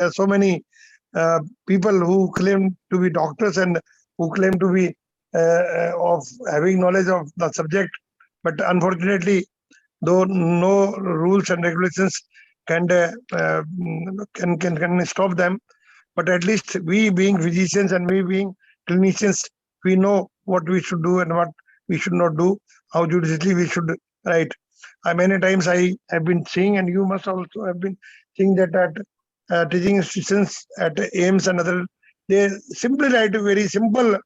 there are so many people who claim to be doctors and who claim to be of having knowledge of the subject, but unfortunately, though no rules and regulations can can stop them, but at least we being physicians and we being clinicians, we know what we should do and what we should not do, how judiciously we should write. Many times I have been seeing, and you must also have been seeing, that at teaching institutions at AIMS and other, they simply write very simple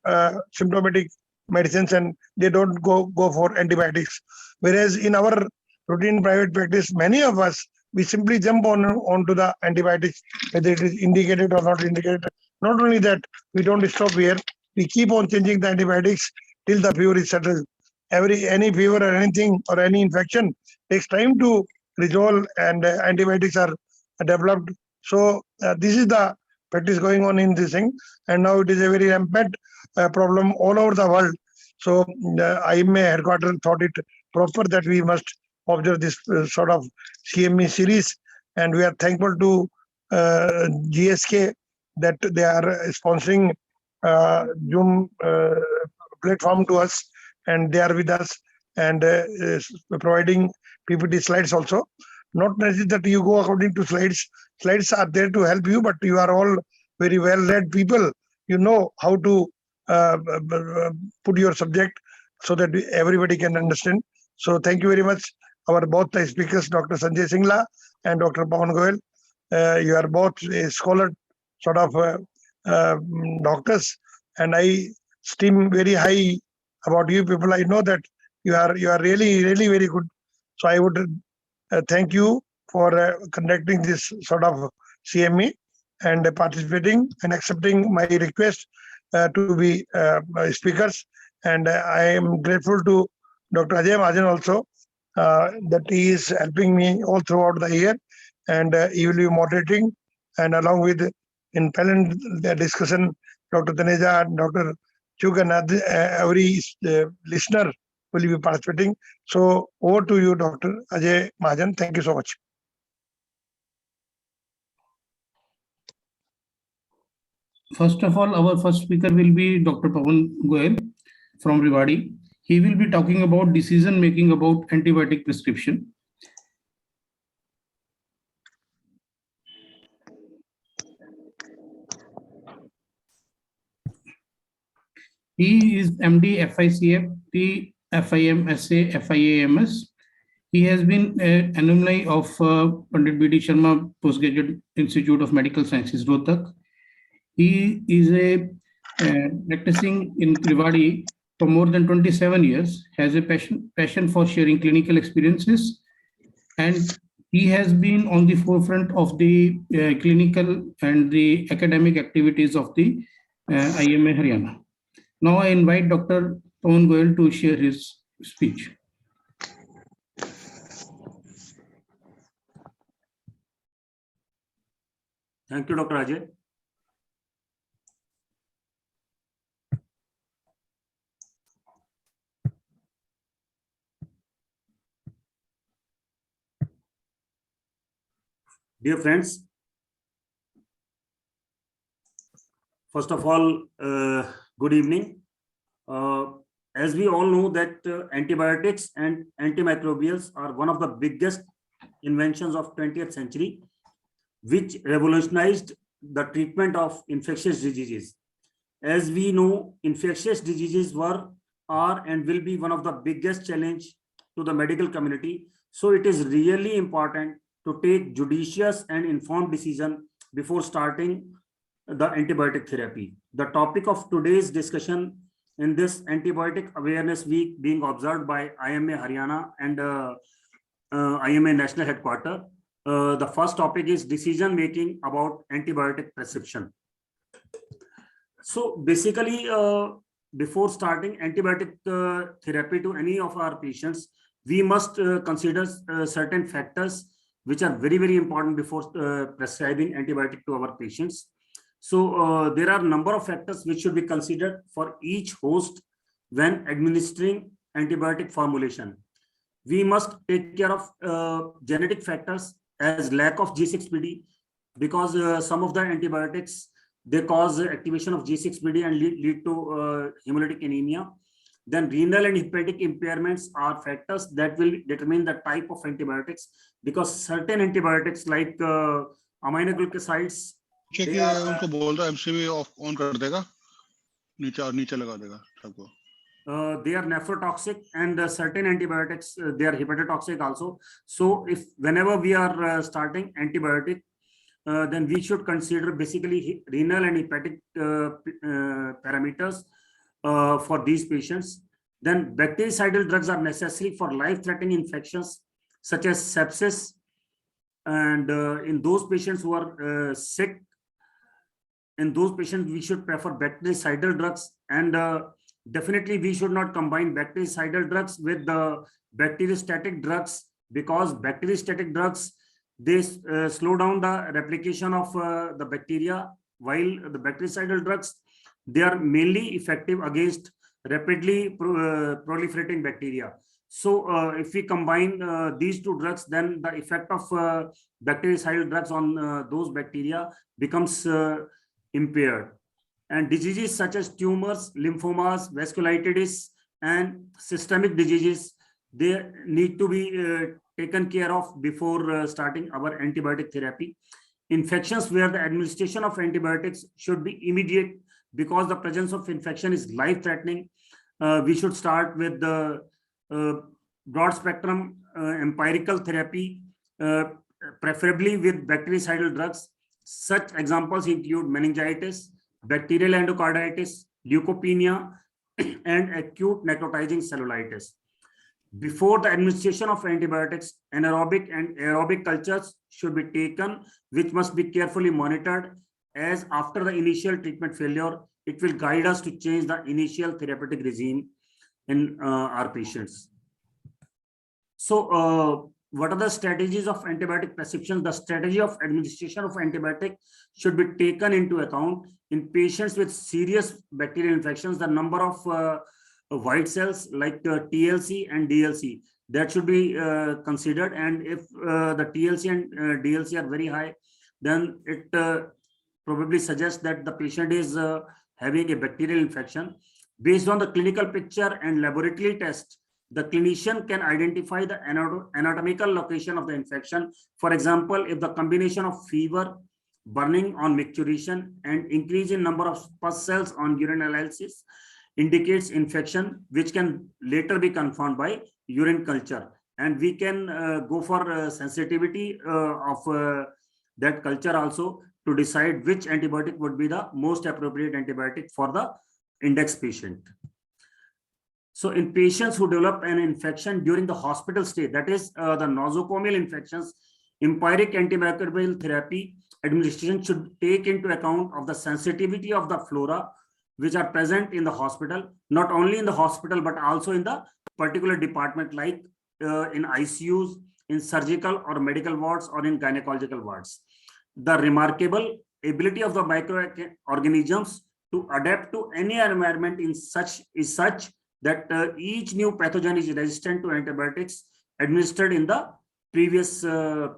symptomatic medicines and they don't go for antibiotics. Whereas in our routine private practice, many of us, we simply jump onto the antibiotics, whether it is indicated or not indicated. Not only that, we don't stop here. We keep on changing the antibiotics till the fever is settled. Any fever or anything or any infection takes time to resolve, and antibiotics are developed. So this is the practice going on in this thing, and now it is a very rampant problem all over the world. So the IMA headquarters thought it proper that we must observe this sort of CME series, and we are thankful to GSK that they are sponsoring Zoom platform to us, and they are with us and providing PPT slides also. Not necessarily that you go according to slides. Slides are there to help you, but you are all very well-read people. You know how to put your subject so that everybody can understand. So thank you very much. Our both the speakers, Dr. Sanjay Singla and Dr. Pawan Goyal. You are both a scholar sort of doctors, and I esteem very high about you people. I know that you are really very good. So I would thank you for conducting this sort of CME and participating and accepting my request to be speakers. And I am grateful to Dr. Ajay Mahajan also that he is helping me all throughout the year, and he will be moderating, and along with in panel discussion, Dr. Taneja and Dr. Chuk and every listener will be participating. So over to you, Dr. Ajay Mahajan. Thank you so much. First of all, our first speaker will be Dr. Pawan Goyal from Rewari. He will be talking about decision making about antibiotic prescription. He is MD FICF, FIM SA, FIAMS. He has been an alumni of Pandit B.D. Sharma Postgraduate Institute of Medical Sciences, Rohtak. He is practicing in Rewari for more than 27 years, has a passion for sharing clinical experiences, and he has been on the forefront of the clinical and the academic activities of the IMA Haryana. Now I invite Dr. Pawan Goyal to share his speech. Thank you, Dr. Ajay. Dear friends, first of all, good evening. As we all know that antibiotics and antimicrobials are one of the biggest inventions of 20th century, which revolutionized the treatment of infectious diseases. As we know, infectious diseases are and will be one of the biggest challenge to the medical community. So it is really important to take judicious and informed decision before starting the antibiotic therapy. The topic of today's discussion in this Antibiotic Awareness Week being observed by IMA Haryana and IMA National Headquarters. The first topic is decision making about antibiotic prescription. So basically, before starting antibiotic therapy to any of our patients, we must consider certain factors which are very important before prescribing antibiotic to our patients. So there are a number of factors which should be considered for each host when administering antibiotic formulation. We must take care of genetic factors as lack of G6PD, because some of the antibiotics, they cause activation of G6PD and lead to hemolytic anemia. Then renal and hepatic impairments are factors that will determine the type of antibiotics, because certain antibiotics like aminoglycosides, कि उनको बोल रहा MCB of on कर देगा, नीचे लगा देगा सबको. they are nephrotoxic, and certain antibiotics, they are hepatotoxic also. So if whenever we are starting antibiotic, then we should consider basically renal and hepatic parameters for these patients. Then bactericidal drugs are necessary for life-threatening infections such as sepsis, and in those patients who are sick, in those patients we should prefer bactericidal drugs, and definitely we should not combine bactericidal drugs with the bacteriostatic drugs, because bacteriostatic drugs, they slow down the replication of the bacteria, while the bactericidal drugs, they are mainly effective against rapidly proliferating bacteria. So if we combine these two drugs, then the effect of bactericidal drugs on those bacteria becomes impaired. And diseases such as tumors, lymphomas, vasculitis, and systemic diseases, they need to be taken care of before starting our antibiotic therapy. Infections where the administration of antibiotics should be immediate, because the presence of infection is life-threatening. We should start with the broad spectrum empirical therapy, preferably with bactericidal drugs. Such examples include meningitis, bacterial endocarditis, leukopenia, and acute necrotizing cellulitis. Before the administration of antibiotics, anaerobic and aerobic cultures should be taken, which must be carefully monitored, as after the initial treatment failure, it will guide us to change the initial therapeutic regime in our patients. So what are the strategies of antibiotic prescription? The strategy of administration of antibiotic should be taken into account. In patients with serious bacterial infections, the number of white cells like TLC and DLC, that should be considered. And if the TLC and DLC are very high, then it probably suggests that the patient is having a bacterial infection. Based on the clinical picture and laboratory test, the clinician can identify the anatomical location of the infection. For example, if the combination of fever, burning on micturition, and increase in number of pus cells on urine analysis indicates infection, which can later be confirmed by urine culture. And we can go for sensitivity of that culture also to decide which antibiotic would be the most appropriate antibiotic for the index patient. So in patients who develop an infection during the hospital stay, that is the nosocomial infections, empiric antimicrobial therapy administration should take into account of the sensitivity of the flora which are present in the hospital, not only in the hospital, but also in the particular department, like in ICUs, in surgical or medical wards, or in gynecological wards. The remarkable ability of the microorganisms to adapt to any environment is such that each new pathogen is resistant to antibiotics administered in the previous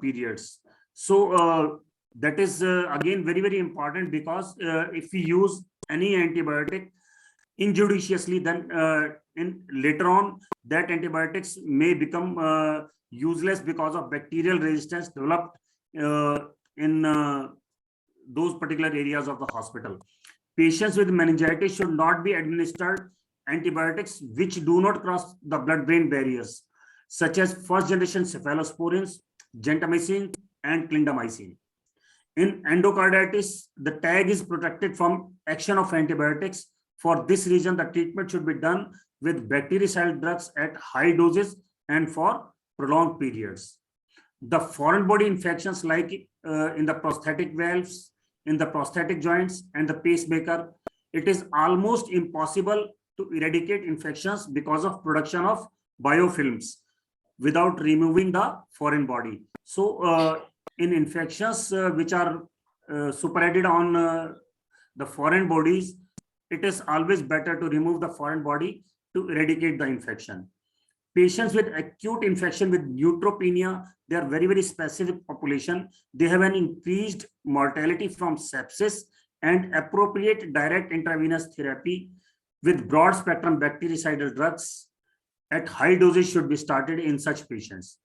periods. So that is again very, very important, because if we use any antibiotic injudiciously, then later on that antibiotics may become useless because of bacterial resistance developed in those particular areas of the hospital. Patients with meningitis should not be administered antibiotics which do not cross the blood-brain barriers, such as first-generation cephalosporins, gentamicin, and clindamycin. In endocarditis, the tag is protected from action of antibiotics. For this reason, the treatment should be done with bactericidal drugs at high doses and for prolonged periods. The foreign body infections, like in the prosthetic valves, in the prosthetic joints, and the pacemaker, it is almost impossible to eradicate infections because of production of biofilms without removing the foreign body. So in infections which are superadded on the foreign bodies, it is always better to remove the foreign body to eradicate the infection. Patients with acute infection with neutropenia, they are very, very specific population. They have an increased mortality from sepsis, and appropriate direct intravenous therapy with broad spectrum bactericidal drugs at high doses should be started in such patients.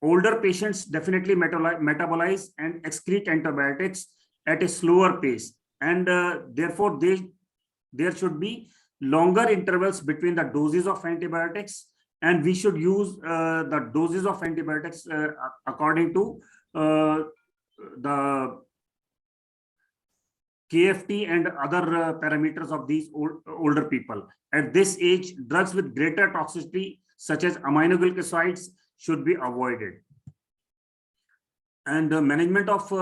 Older patients definitely metabolize and excrete antibiotics at a slower pace, and therefore there should be longer intervals between the doses of antibiotics, and we should use the doses of antibiotics according to the KFT and other parameters of these older people. At this age, drugs with greater toxicity, such as aminoglycosides, should be avoided. And the management of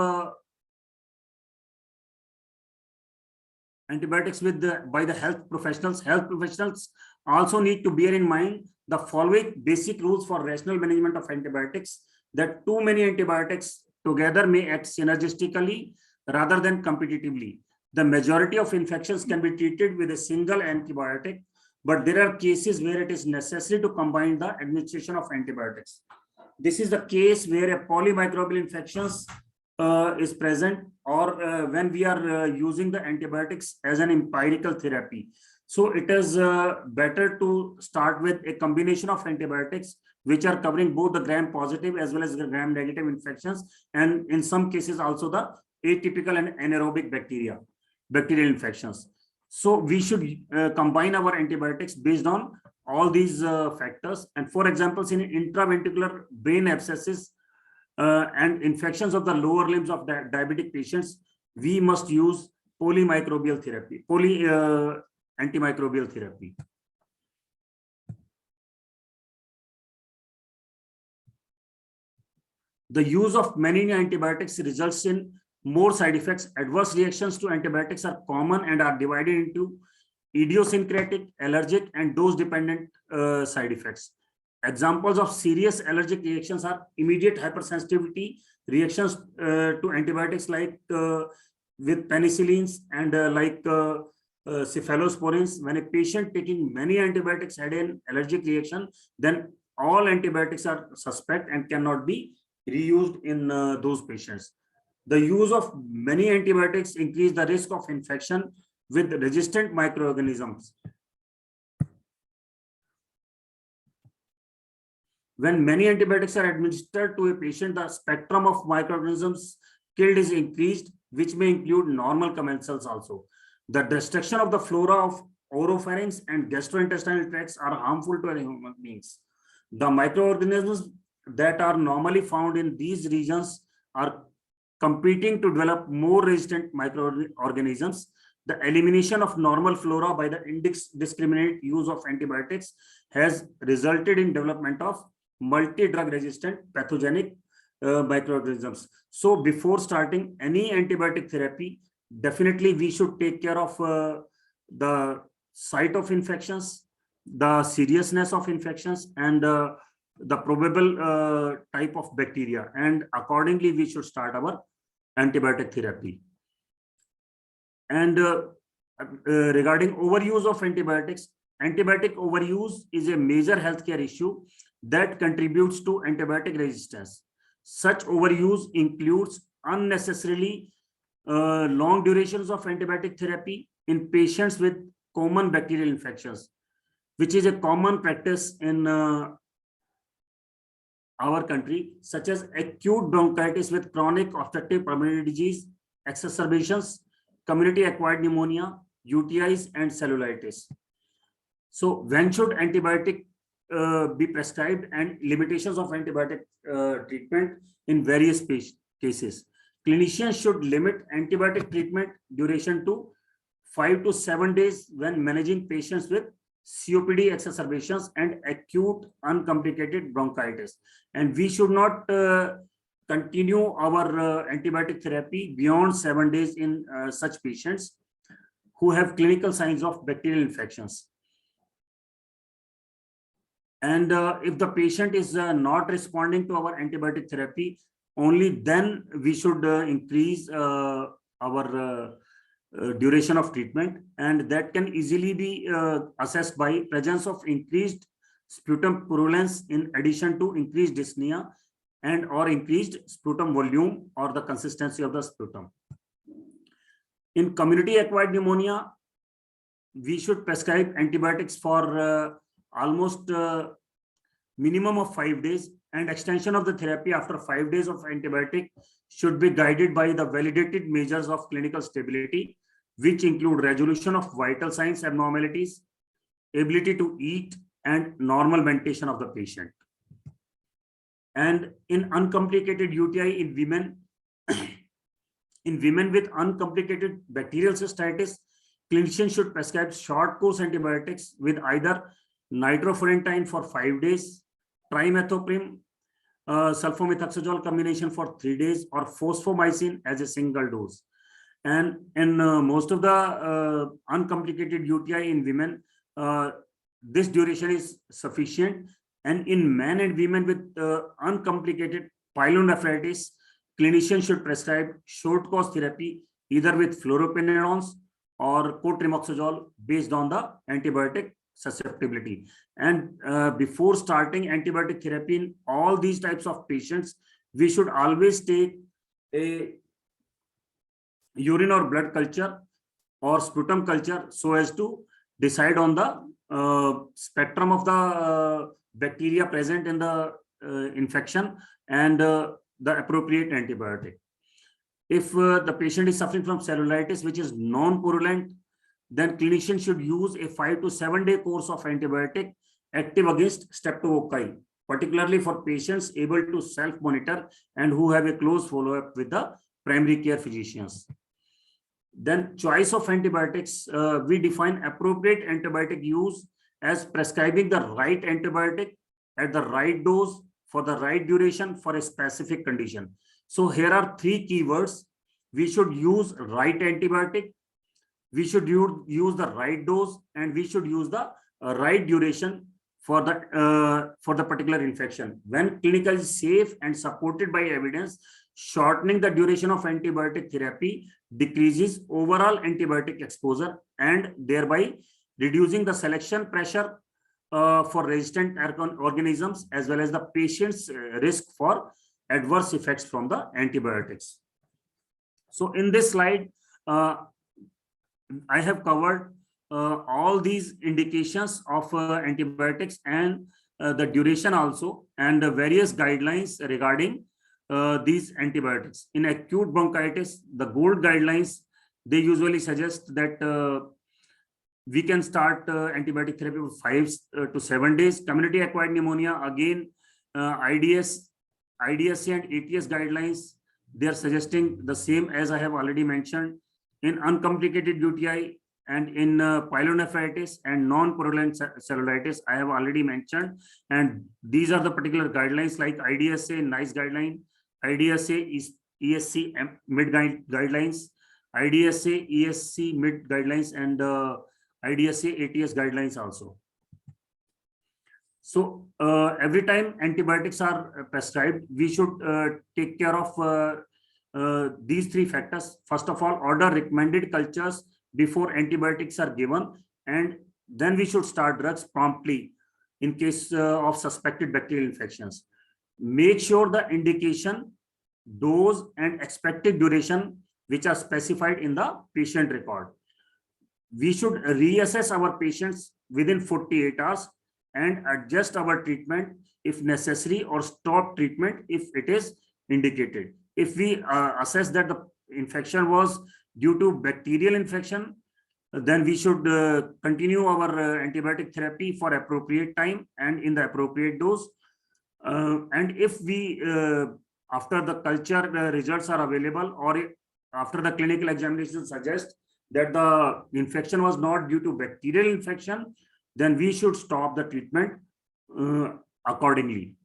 antibiotics by the health professionals also need to bear in mind the following basic rules for rational management of antibiotics: that too many antibiotics together may act synergistically rather than competitively. The majority of infections can be treated with a single antibiotic, but there are cases where it is necessary to combine the administration of antibiotics. This is the case where a polymicrobial infections is present, or when we are using the antibiotics as an empirical therapy. So it is better to start with a combination of antibiotics which are covering both the gram-positive as well as the gram-negative infections, and in some cases also the atypical and anaerobic bacterial infections. So we should combine our antibiotics based on all these factors. And for example, in intraventricular brain abscesses and infections of the lower limbs of diabetic patients, we must use polymicrobial therapy, antimicrobial therapy. The use of many antibiotics results in more side effects. Adverse reactions to antibiotics are common and are divided into idiosyncratic, allergic, and dose-dependent side effects. Examples of serious allergic reactions are immediate hypersensitivity reactions to antibiotics, like with penicillins and cephalosporins. When a patient taking many antibiotics had an allergic reaction, then all antibiotics are suspect and cannot be reused in those patients. The use of many antibiotics increase the risk of infection with resistant microorganisms. When many antibiotics are administered to a patient, the spectrum of microorganisms killed is increased, which may include normal commensals also. The destruction of the flora of oropharynx and gastrointestinal tracts are harmful to human beings. The microorganisms that are normally found in these regions are competing to develop more resistant microorganisms. The elimination of normal flora by the indiscriminate use of antibiotics has resulted in development of multi-drug resistant pathogenic microorganisms. So before starting any antibiotic therapy, definitely we should take care of the site of infections, the seriousness of infections, and the probable type of bacteria, and accordingly we should start our antibiotic therapy. And regarding overuse of antibiotics, antibiotic overuse is a major healthcare issue that contributes to antibiotic resistance. Such overuse includes unnecessarily long durations of antibiotic therapy in patients with common bacterial infections, which is a common practice in our country, such as acute bronchitis with chronic obstructive pulmonary disease, exacerbations, community acquired pneumonia, UTIs, and cellulitis. So when should antibiotic be prescribed, and limitations of antibiotic treatment in various cases? Clinicians should limit antibiotic treatment duration to 5 to 7 days when managing patients with COPD exacerbations and acute uncomplicated bronchitis. And we should not continue our antibiotic therapy beyond 7 days in such patients who have clinical signs of bacterial infections. And if the patient is not responding to our antibiotic therapy, only then we should increase our duration of treatment, and that can easily be assessed by presence of increased sputum purulence in addition to increased dyspnea and or increased sputum volume or the consistency of the sputum. In community acquired pneumonia, we should prescribe antibiotics for almost minimum of 5 days, and extension of the therapy after 5 days of antibiotic should be guided by the validated measures of clinical stability, which include resolution of vital signs abnormalities, ability to eat, and normal ventilation of the patient. And in uncomplicated UTI in women, in women with uncomplicated bacterial cystitis, clinicians should prescribe short course antibiotics with either nitrofurantoin for 5 days, trimethoprim, sulfamethoxazole combination for 3 days, or fosfomycin as a single dose. And in most of the uncomplicated UTI in women, this duration is sufficient. And in men and women with uncomplicated pyelonephritis, clinicians should prescribe short course therapy either with fluoroquinolones or cotrimoxazole based on the antibiotic susceptibility. And before starting antibiotic therapy in all these types of patients, we should always take a urine or blood culture or sputum culture so as to decide on the spectrum of the bacteria present in the infection and the appropriate antibiotic. If the patient is suffering from cellulitis, which is non-purulent, then clinician should use a 5 to 7 day course of antibiotic active against streptococci, particularly for patients able to self-monitor and who have a close follow-up with the primary care physicians. Then choice of antibiotics, we define appropriate antibiotic use as prescribing the right antibiotic at the right dose for the right duration for a specific condition. So here are 3 keywords. We should use right antibiotic, we should use the right dose, and we should use the right duration for the particular infection. When clinically safe and supported by evidence, shortening the duration of antibiotic therapy decreases overall antibiotic exposure and thereby reducing the selection pressure for resistant organisms as well as the patient's risk for adverse effects from the antibiotics. So in this slide, I have covered all these indications of antibiotics and the duration also, and the various guidelines regarding these antibiotics. In acute bronchitis, the gold guidelines, they usually suggest that we can start antibiotic therapy for 5 to 7 days. Community acquired pneumonia, again, IDSA and ATS guidelines, they are suggesting the same as I have already mentioned. In uncomplicated UTI and in pyelonephritis and non-purulent cellulitis, I have already mentioned. And these are the particular guidelines like IDSA, NICE guideline, IDSA is ESC mid guidelines, IDSA, ESC mid guidelines, and IDSA, ATS guidelines also. So every time antibiotics are prescribed, we should take care of these 3 factors. First of all, order recommended cultures before antibiotics are given, and then we should start drugs promptly in case of suspected bacterial infections. Make sure the indication, dose, and expected duration which are specified in the patient record. We should reassess our patients within 48 hours and adjust our treatment if necessary or stop treatment if it is indicated. If we assess that the infection was due to bacterial infection, then we should continue our antibiotic therapy for appropriate time and in the appropriate dose. And if we, after the culture results are available, or after the clinical examination suggests that the infection was not due to bacterial infection, then we should stop the treatment accordingly.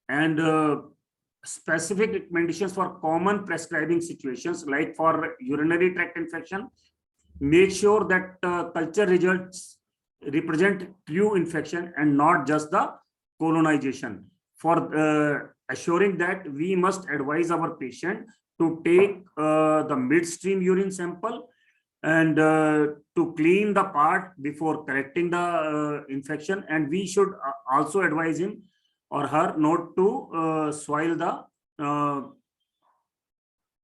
And specific recommendations for common prescribing situations, like for urinary tract infection, make sure that culture results represent true infection and not just the colonization. For assuring that, we must advise our patient to take the midstream urine sample and to clean the part before correcting the infection. And we should also advise him or her not to soil the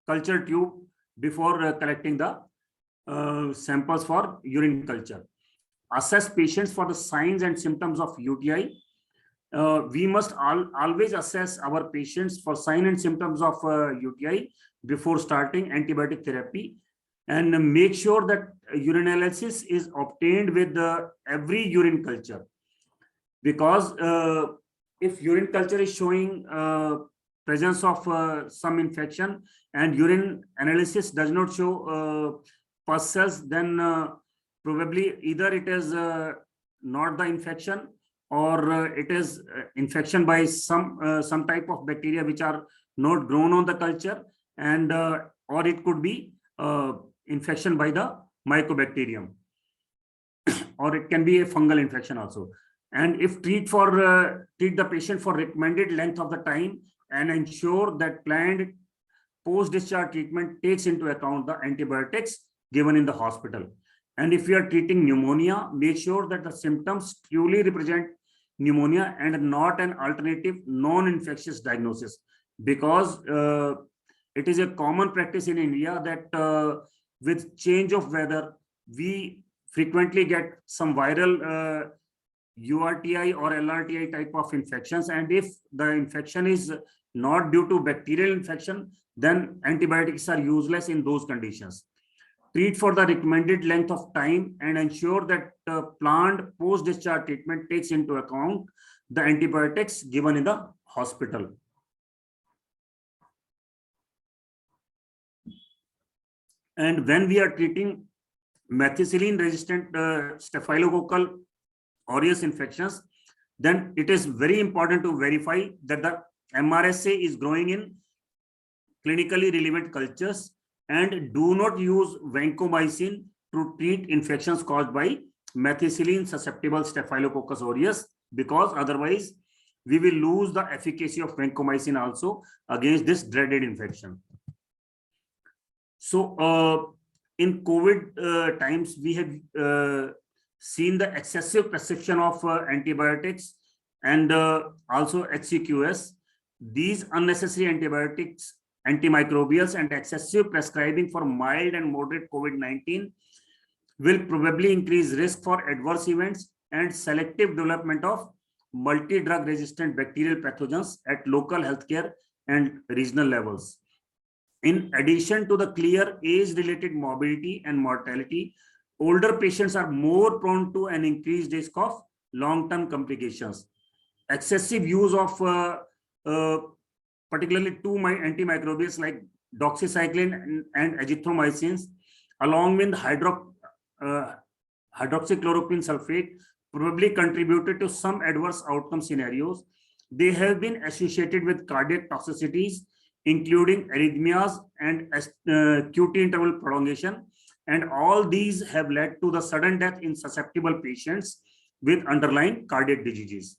culture tube before collecting the samples for urine culture. Assess patients for the signs and symptoms of UTI. We must always assess our patients for signs and symptoms of UTI before starting antibiotic therapy, and make sure that urinalysis is obtained with every urine culture, because if urine culture is showing presence of some infection and urine analysis does not show pus cells, then probably either it is not the infection, or it is infection by some type of bacteria which are not grown on the culture, and or it could be infection by the mycobacterium, or it can be a fungal infection also. And if treat the patient for recommended length of the time, and ensure that planned post-discharge treatment takes into account the antibiotics given in the hospital. And if you are treating pneumonia, make sure that the symptoms truly represent pneumonia and not an alternative non-infectious diagnosis, because it is a common practice in India that with change of weather, we frequently get some viral URTI or LRTI type of infections. And if the infection is not due to bacterial infection, then antibiotics are useless in those conditions. Treat for the recommended length of time and ensure that planned post-discharge treatment takes into account the antibiotics given in the hospital. And when we are treating methicillin-resistant staphylococcal aureus infections, then it is very important to verify that the MRSA is growing in clinically relevant cultures, and do not use vancomycin to treat infections caused by methicillin susceptible Staphylococcus aureus, because otherwise we will lose the efficacy of vancomycin also against this dreaded infection. So in COVID times, we have seen the excessive prescription of antibiotics and also HCQS. These unnecessary antibiotics, antimicrobials, and excessive prescribing for mild and moderate COVID-19 will probably increase risk for adverse events and selective development of multi-drug resistant bacterial pathogens at local healthcare and regional levels. In addition to the clear age-related morbidity and mortality, older patients are more prone to an increased risk of long-term complications. Excessive use of particularly two antimicrobials like doxycycline and azithromycins, along with hydroxychloroquine sulfate, probably contributed to some adverse outcome scenarios. They have been associated with cardiac toxicities, including arrhythmias and QT interval prolongation. And all these have led to the sudden death in susceptible patients with underlying cardiac diseases.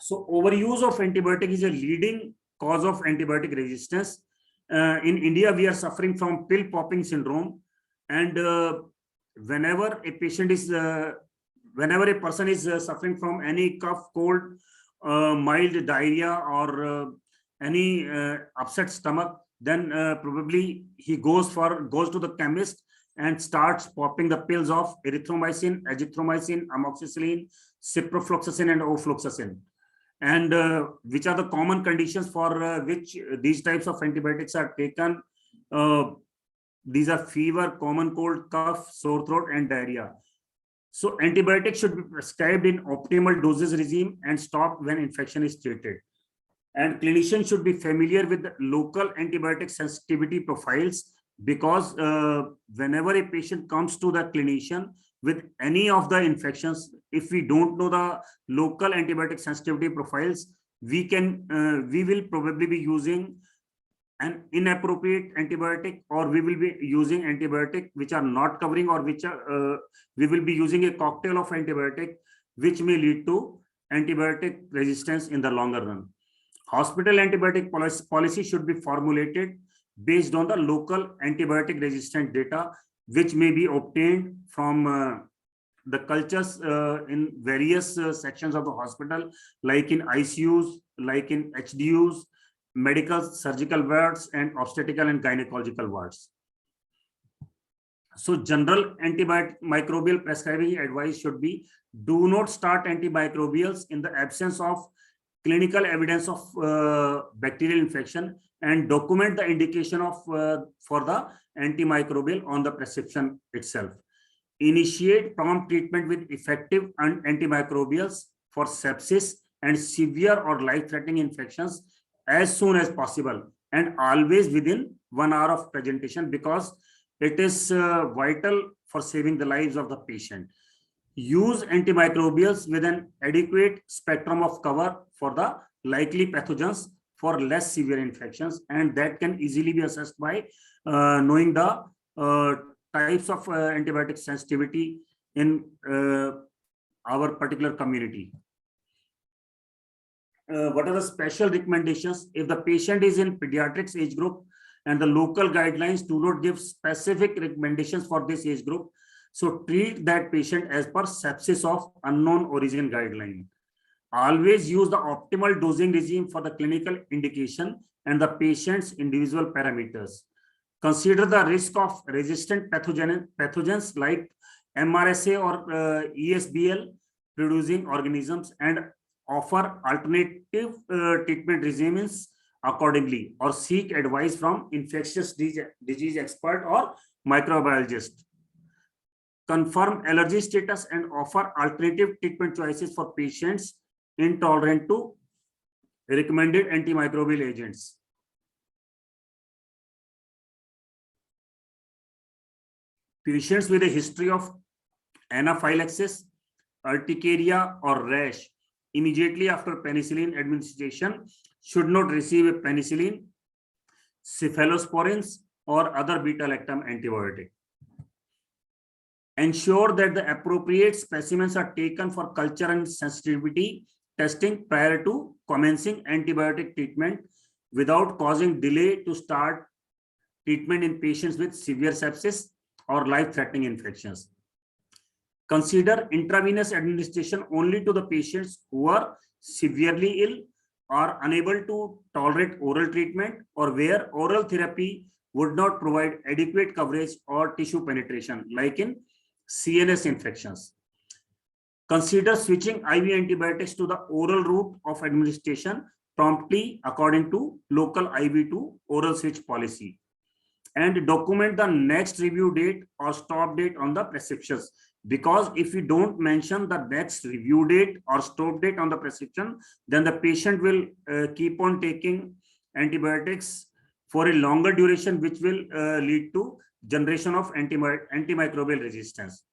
So overuse of antibiotic is a leading cause of antibiotic resistance. In India, we are suffering from pill popping syndrome. And whenever a person is suffering from any cough, cold, mild diarrhea, or any upset stomach, then probably he goes to the chemist and starts popping the pills of erythromycin, azithromycin, amoxicillin, ciprofloxacin, and ofloxacin. And which are the common conditions for which these types of antibiotics are taken. These are fever, common cold, cough, sore throat, and diarrhea. So antibiotics should be prescribed in optimal dosage regime and stopped when infection is treated. And clinicians should be familiar with the local antibiotic sensitivity profiles, because whenever a patient comes to the clinician with any of the infections, if we don't know the local antibiotic sensitivity profiles, we will probably be using an inappropriate antibiotic, or we will be using antibiotic which are not covering, or which are we will be using a cocktail of antibiotic which may lead to antibiotic resistance in the longer run. Hospital antibiotic policy should be formulated based on the local antibiotic resistant data, which may be obtained from the cultures in various sections of the hospital, like in ICUs, like in HDUs, medical surgical wards, and obstetrical and gynecological wards. So general antimicrobial prescribing advice should be: do not start antimicrobials in the absence of clinical evidence of bacterial infection, and document the indication of for the antimicrobial on the prescription itself. Initiate prompt treatment with effective antimicrobials for sepsis and severe or life-threatening infections as soon as possible, and always within 1 hour of presentation, because it is vital for saving the lives of the patient. Use antimicrobials with an adequate spectrum of cover for the likely pathogens for less severe infections, and that can easily be assessed by knowing the types of antibiotic sensitivity in our particular community. What are the special recommendations? If the patient is in pediatrics age group and the local guidelines do not give specific recommendations for this age group, so treat that patient as per sepsis of unknown origin guideline. Always use the optimal dosing regime for the clinical indication and the patient's individual parameters. Consider the risk of resistant pathogens like MRSA or ESBL producing organisms, and offer alternative treatment regimens accordingly, or seek advice from infectious disease expert or microbiologist. Confirm allergy status and offer alternative treatment choices for patients intolerant to recommended antimicrobial agents. Patients with a history of anaphylaxis, urticaria, or rash immediately after penicillin administration should not receive a penicillin, cephalosporins, or other beta-lactam antibiotic. Ensure that the appropriate specimens are taken for culture and sensitivity testing prior to commencing antibiotic treatment without causing delay to start treatment in patients with severe sepsis or life-threatening infections. Consider intravenous administration only to the patients who are severely ill, are unable to tolerate oral treatment, or where oral therapy would not provide adequate coverage or tissue penetration, like in CNS infections. Consider switching IV antibiotics to the oral route of administration promptly according to local IV to oral switch policy, and document the next review date or stop date on the prescriptions. Because if you don't mention the next review date or stop date on the prescription, then the patient will keep on taking antibiotics for a longer duration, which will lead to generation of antimicrobial resistance.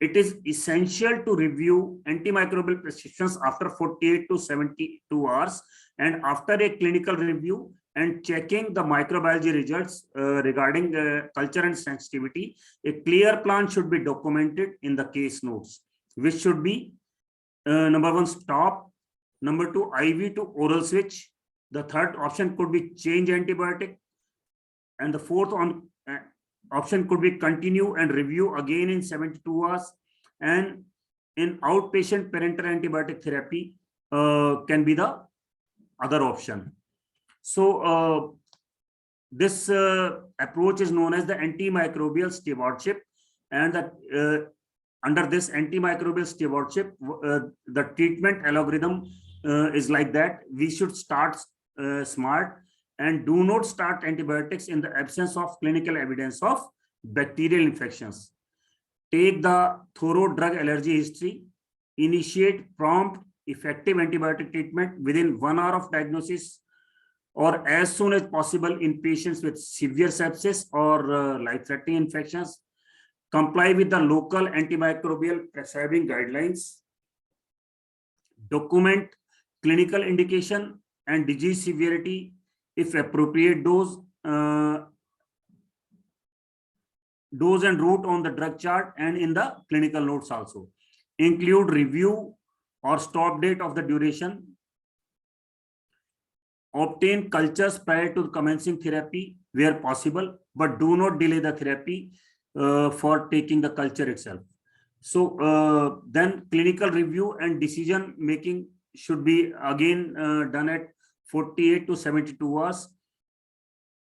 It is essential to review antimicrobial prescriptions after 48 to 72 hours and after a clinical review, and checking the microbiology results regarding culture and sensitivity. A clear plan should be documented in the case notes, which should be number 1, stop, number 2, IV to oral switch. The third option could be change antibiotic, and the fourth option could be continue and review again in 72 hours. And in outpatient parenteral antibiotic therapy can be the other option. So this approach is known as the antimicrobial stewardship, and that under this antimicrobial stewardship, the treatment algorithm is like that. We should start smart and do not start antibiotics in the absence of clinical evidence of bacterial infections. Take the thorough drug allergy history. Initiate prompt, effective antibiotic treatment within 1 hour of diagnosis or as soon as possible in patients with severe sepsis or life-threatening infections. Comply with the local antimicrobial prescribing guidelines. Document clinical indication and disease severity, if appropriate, dose and route on the drug chart and in the clinical notes also. Include review or stop date of the duration. Obtain cultures prior to commencing therapy where possible, but do not delay the therapy for taking the culture itself. So then clinical review and decision making should be again done at 48 to 72 hours.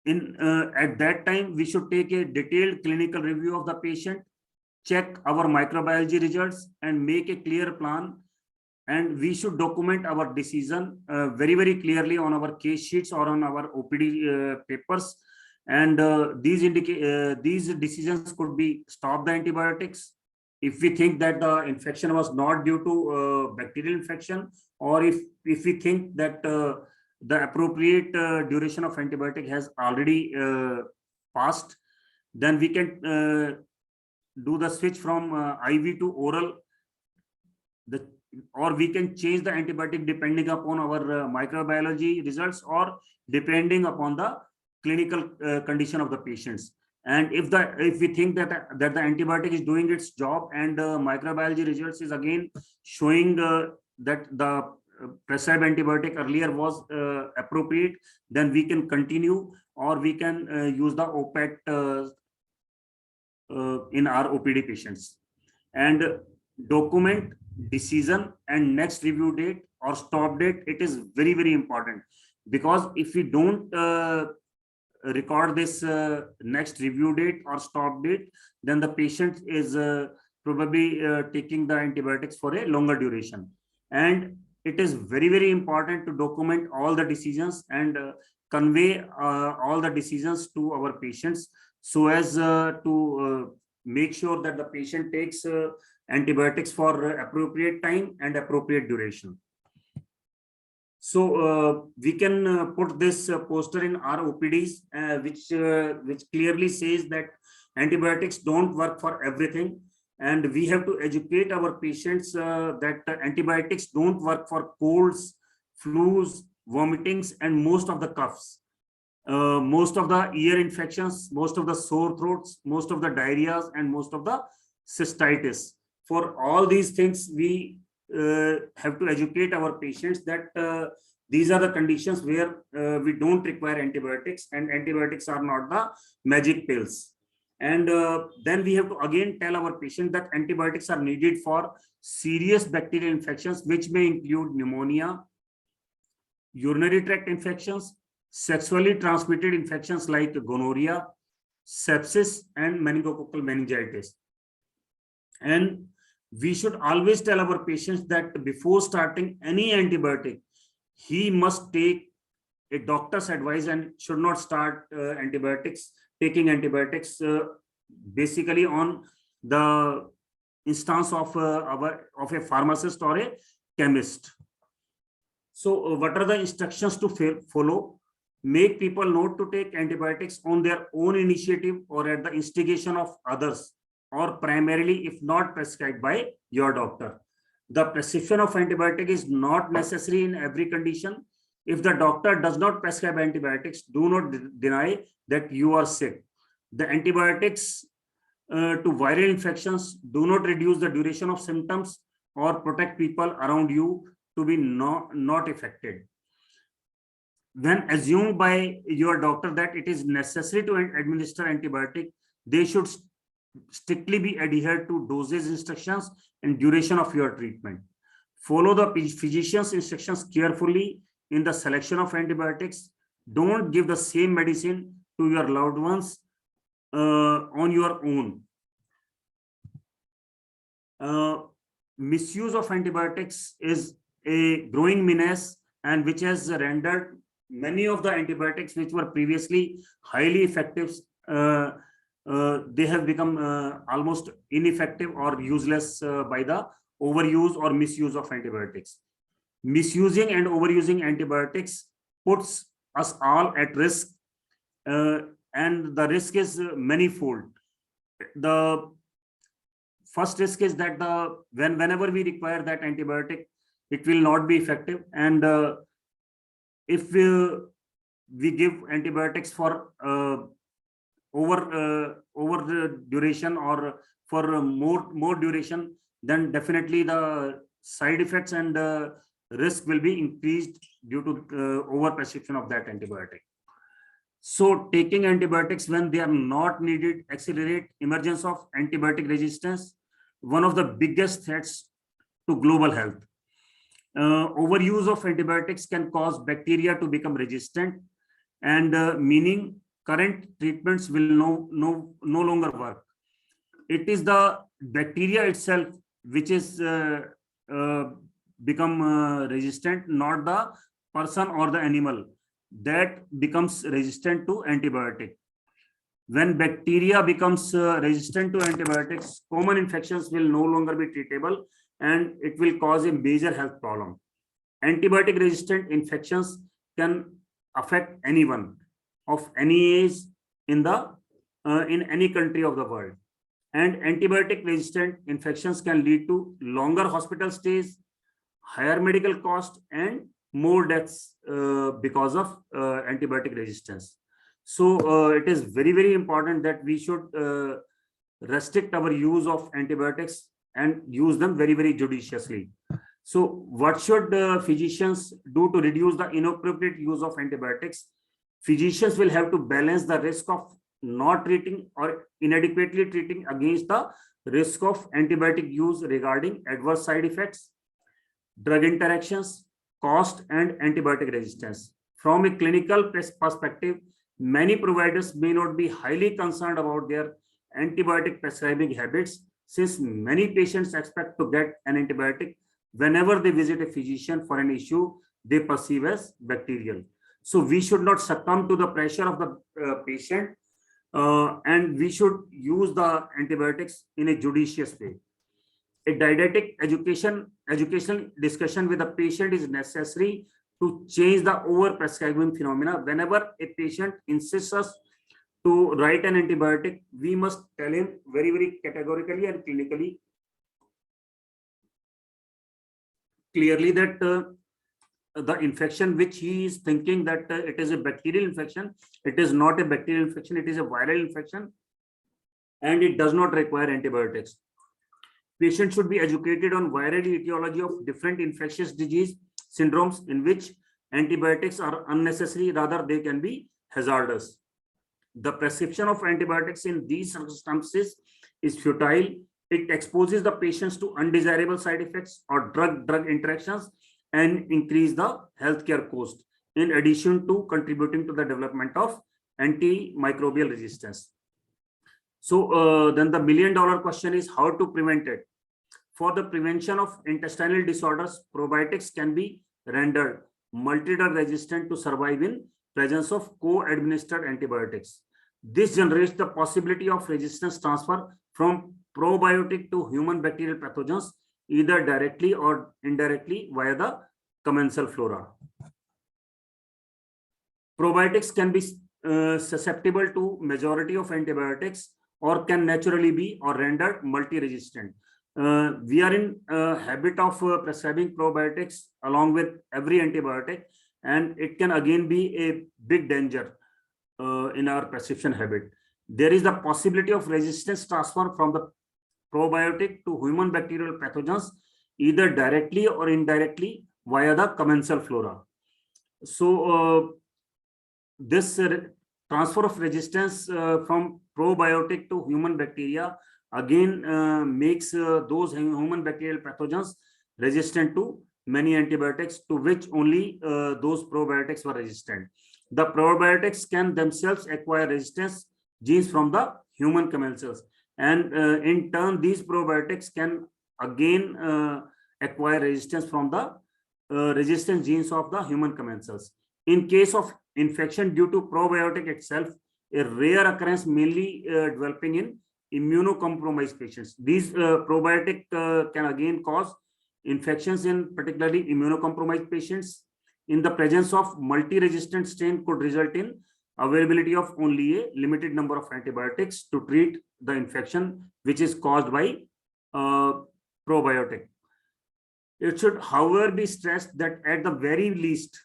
At that time, we should take a detailed clinical review of the patient, check our microbiology results, and make a clear plan. And we should document our decision very, very clearly on our case sheets or on our OPD papers. And these decisions could be stop the antibiotics if we think that the infection was not due to bacterial infection, or if we think that the appropriate duration of antibiotic has already passed, then we can do the switch from IV to oral. Or we can change the antibiotic depending upon our microbiology results or depending upon the clinical condition of the patients. And if we think that the antibiotic is doing its job and microbiology results is again showing that the prescribed antibiotic earlier was appropriate, then we can continue, or we can use the OPAT in our OPD patients. And document decision and next review date or stop date. It is very, very important, because if we don't record this next review date or stop date, then the patient is probably taking the antibiotics for a longer duration. And it is very, very important to document all the decisions and convey all the decisions to our patients, so as to make sure that the patient takes antibiotics for appropriate time and appropriate duration. So we can put this poster in our OPDs, which clearly says that antibiotics don't work for everything, and we have to educate our patients that antibiotics don't work for colds, flus, vomitings, and most of the coughs, most of the ear infections, most of the sore throats, most of the diarrheas, and most of the cystitis. For all these things, we have to educate our patients that these are the conditions where we don't require antibiotics, and antibiotics are not the magic pills. And then we have to again tell our patient that antibiotics are needed for serious bacterial infections, which may include pneumonia, urinary tract infections, sexually transmitted infections like gonorrhea, sepsis, and meningococcal meningitis. And we should always tell our patients that before starting any antibiotic, he must take a doctor's advice and should not start taking antibiotics basically on the instance of a pharmacist or a chemist. So what are the instructions to follow? Make people not to take antibiotics on their own initiative or at the instigation of others, or primarily if not prescribed by your doctor. The prescription of antibiotic is not necessary in every condition. If the doctor does not prescribe antibiotics, do not deny that you are sick. The antibiotics to viral infections do not reduce the duration of symptoms or protect people around you to be not affected. When assumed by your doctor that it is necessary to administer antibiotic, they should strictly be adhered to dosage instructions and duration of your treatment. Follow the physician's instructions carefully in the selection of antibiotics. Don't give the same medicine to your loved ones on your own. Misuse of antibiotics is a growing menace, and which has rendered many of the antibiotics which were previously highly effective, they have become almost ineffective or useless by the overuse or misuse of antibiotics. Misusing and overusing antibiotics puts us all at risk, and the risk is manifold. The first risk is that whenever we require that antibiotic, it will not be effective, and if we give antibiotics for over the duration or for more duration, then definitely the side effects and risk will be increased due to over prescription of that antibiotic. So taking antibiotics when they are not needed accelerate emergence of antibiotic resistance, one of the biggest threats to global health. Overuse of antibiotics can cause bacteria to become resistant, and meaning current treatments will no longer work. It is the bacteria itself which is become resistant, not the person or the animal that becomes resistant to antibiotic. When bacteria becomes resistant to antibiotics, common infections will no longer be treatable and it will cause a major health problem. Antibiotic resistant infections can affect anyone of any age in any country of the world. And antibiotic resistant infections can lead to longer hospital stays, higher medical cost, and more deaths because of antibiotic resistance. So it is very, very important that we should restrict our use of antibiotics and use them very, very judiciously. So what should physicians do to reduce the inappropriate use of antibiotics? Physicians will have to balance the risk of not treating or inadequately treating against the risk of antibiotic use regarding adverse side effects, drug interactions, cost, and antibiotic resistance. From a clinical perspective, many providers may not be highly concerned about their antibiotic prescribing habits, since many patients expect to get an antibiotic whenever they visit a physician for an issue they perceive as bacterial. So we should not succumb to the pressure of the patient, and we should use the antibiotics in a judicious way. A didactic educational discussion with the patient is necessary to change the over-prescribing phenomena. Whenever a patient insists us to write an antibiotic, we must tell him very, very categorically and clinically clearly that the infection which he is thinking that it is a bacterial infection, it is not a bacterial infection, it is a viral infection, and it does not require antibiotics. Patients should be educated on viral etiology of different infectious disease syndromes in which antibiotics are unnecessary, rather they can be hazardous. The prescription of antibiotics in these circumstances is futile. It exposes the patients to undesirable side effects or drug interactions and increase the healthcare cost, in addition to contributing to the development of antimicrobial resistance. So then the million-dollar question is how to prevent it. For the prevention of intestinal disorders, probiotics can be rendered multi-drug resistant to survive in presence of co-administered antibiotics. This generates the possibility of resistance transfer from probiotic to human bacterial pathogens, either directly or indirectly via the commensal flora. Probiotics can be susceptible to majority of antibiotics or can naturally be or rendered multi-resistant. We are in habit of prescribing probiotics along with every antibiotic, and it can again be a big danger in our prescription habit. There is the possibility of resistance transfer from the probiotic to human bacterial pathogens, either directly or indirectly via the commensal flora. So this transfer of resistance from probiotic to human bacteria again makes those human bacterial pathogens resistant to many antibiotics to which only those probiotics were resistant. The probiotics can themselves acquire resistance genes from the human commensals, and in turn these probiotics can again acquire resistance from the resistance genes of the human commensals. In case of infection due to probiotic itself, a rare occurrence mainly developing in immunocompromised patients. These probiotic can again cause infections in particularly immunocompromised patients. In the presence of multi-resistant strain could result in availability of only a limited number of antibiotics to treat the infection which is caused by probiotic. It should, however, be stressed that at the very least,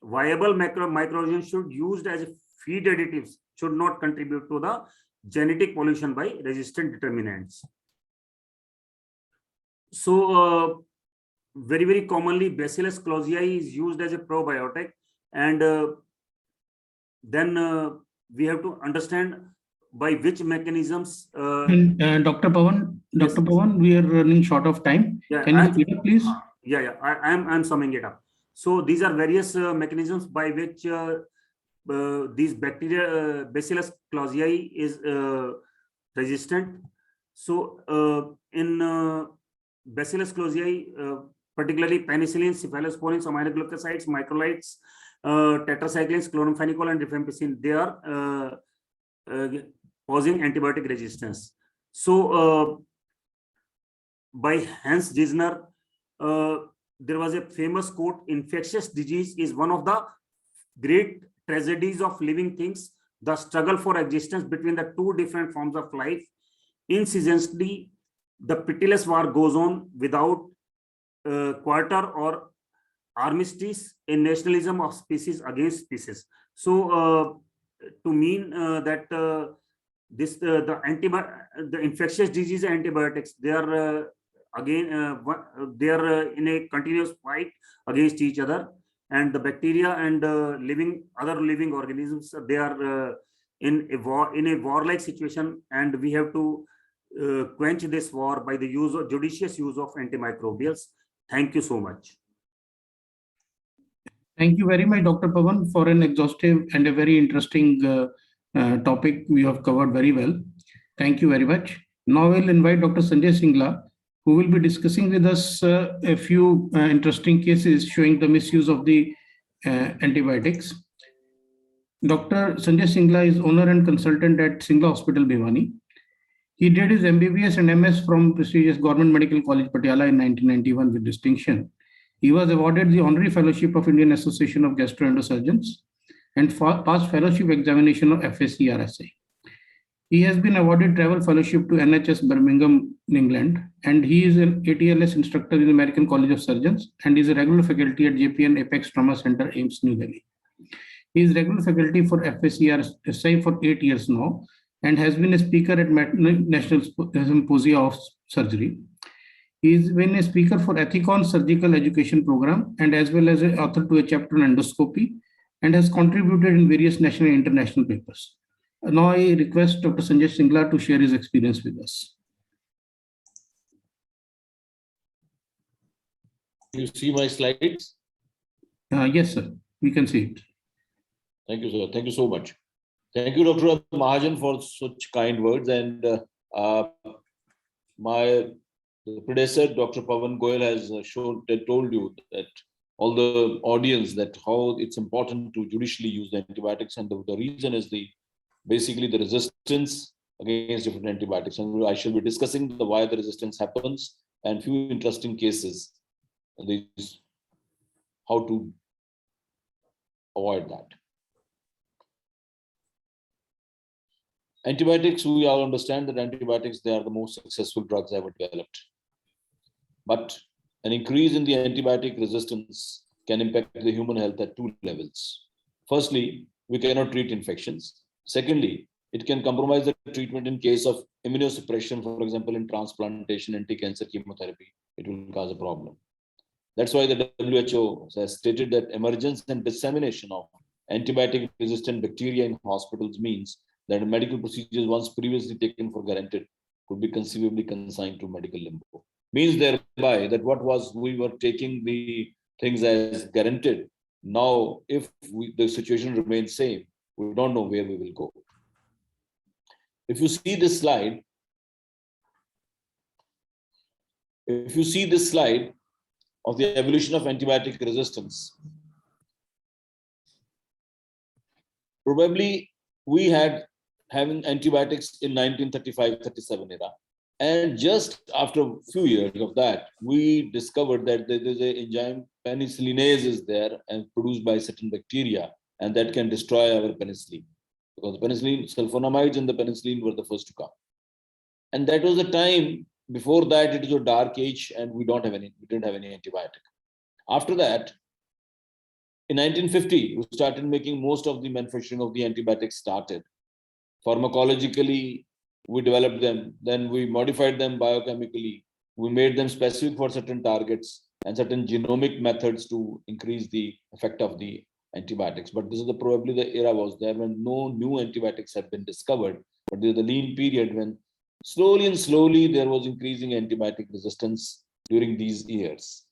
viable microorganisms should used as feed additives should not contribute to the genetic pollution by resistant determinants. So very, very commonly Bacillus cloziei is used as a probiotic, and then we have to understand by which mechanisms. And, Dr. Pawan, Yes. Dr. Pawan, we are running short of time. Yeah, Can you speed up, please? Yeah, I'm summing it up. So these are various mechanisms by which these bacteria, Bacillus clausii, is resistant. So in Bacillus clausii, particularly penicillin, cephalosporins, aminoglycosides, microlides, tetracyclines, chloramphenicol, and rifampicin, they are causing antibiotic resistance. So by Hans Gisner, there was a famous quote: infectious disease is one of the great tragedies of living things, the struggle for existence between the two different forms of life. Incessantly, the pitiless war goes on without quarter or armistice, a nationalism of species against species. So to mean that the infectious disease antibiotics, they are they are in a continuous fight against each other, and the bacteria and other living organisms, they are in a warlike situation, and we have to quench this war by the judicious use of antimicrobials. Thank you so much. Thank you very much, Dr. Pawan, for an exhaustive and a very interesting topic we have covered very well. Thank you very much. Now we'll invite Dr. Sanjay Singla, who will be discussing with us a few interesting cases showing the misuse of the antibiotics. Dr. Sanjay Singla is owner and consultant at Singla Hospital, Bhiwani. He did his MBBS and MS from prestigious Government Medical College, Patiala in 1991 with distinction. He was awarded the Honorary Fellowship of Indian Association of Gastroenterologists and passed fellowship examination of FACRSA. He has been awarded travel fellowship to NHS Birmingham, England, and he is an ATLS instructor in the American College of Surgeons and is a regular faculty at JPN Apex Trauma Center, AIIMS, New Delhi. He is regular faculty for FACRSA for 8 years now and has been a speaker at National Symposia of Surgery. He has been a speaker for Ethicon Surgical Education Program and as well as an author to a chapter on endoscopy and has contributed in various national and international papers. Now I request Dr. Sanjay Singla to share his experience with us. You see my slides? Yes, sir. We can see it. Thank you, sir. Thank you so much. Thank you, Dr. Mahajan, for such kind words. And my predecessor, Dr. Pawan Goyal, has told you that all the audience that how it's important to judicially use the antibiotics, and the reason is basically the resistance against different antibiotics. And I shall be discussing why the resistance happens and few interesting cases, how to avoid that. Antibiotics, we all understand that antibiotics, they are the most successful drugs ever developed. But an increase in the antibiotic resistance can impact the human health at two levels. Firstly, we cannot treat infections. Secondly, it can compromise the treatment in case of immunosuppression, for example, in transplantation, anti-cancer chemotherapy, it will cause a problem. That's why the WHO has stated that emergence and dissemination of antibiotic-resistant bacteria in hospitals means that medical procedures once previously taken for granted could be conceivably consigned to medical limbo. Means thereby that we were taking the things as guaranteed. Now, if the situation remains same, we don't know where we will go. If you see this slide, of the evolution of antibiotic resistance, probably we had having antibiotics in 1935-37 era. And just after a few years of that, we discovered that there is an enzyme penicillinase is there and produced by certain bacteria, and that can destroy our penicillin. Because the penicillin, sulfonamides and the penicillin were the first to come. And that was the time. Before that, it was a dark age, and we didn't have any antibiotic. After that, in 1950, we started making most of the manufacturing of the antibiotics started. Pharmacologically, we developed them, then we modified them biochemically. We made them specific for certain targets and certain genomic methods to increase the effect of the antibiotics. But this is probably the era was there when no new antibiotics have been discovered. But there's the lean period when slowly and slowly there was increasing antibiotic resistance during these years.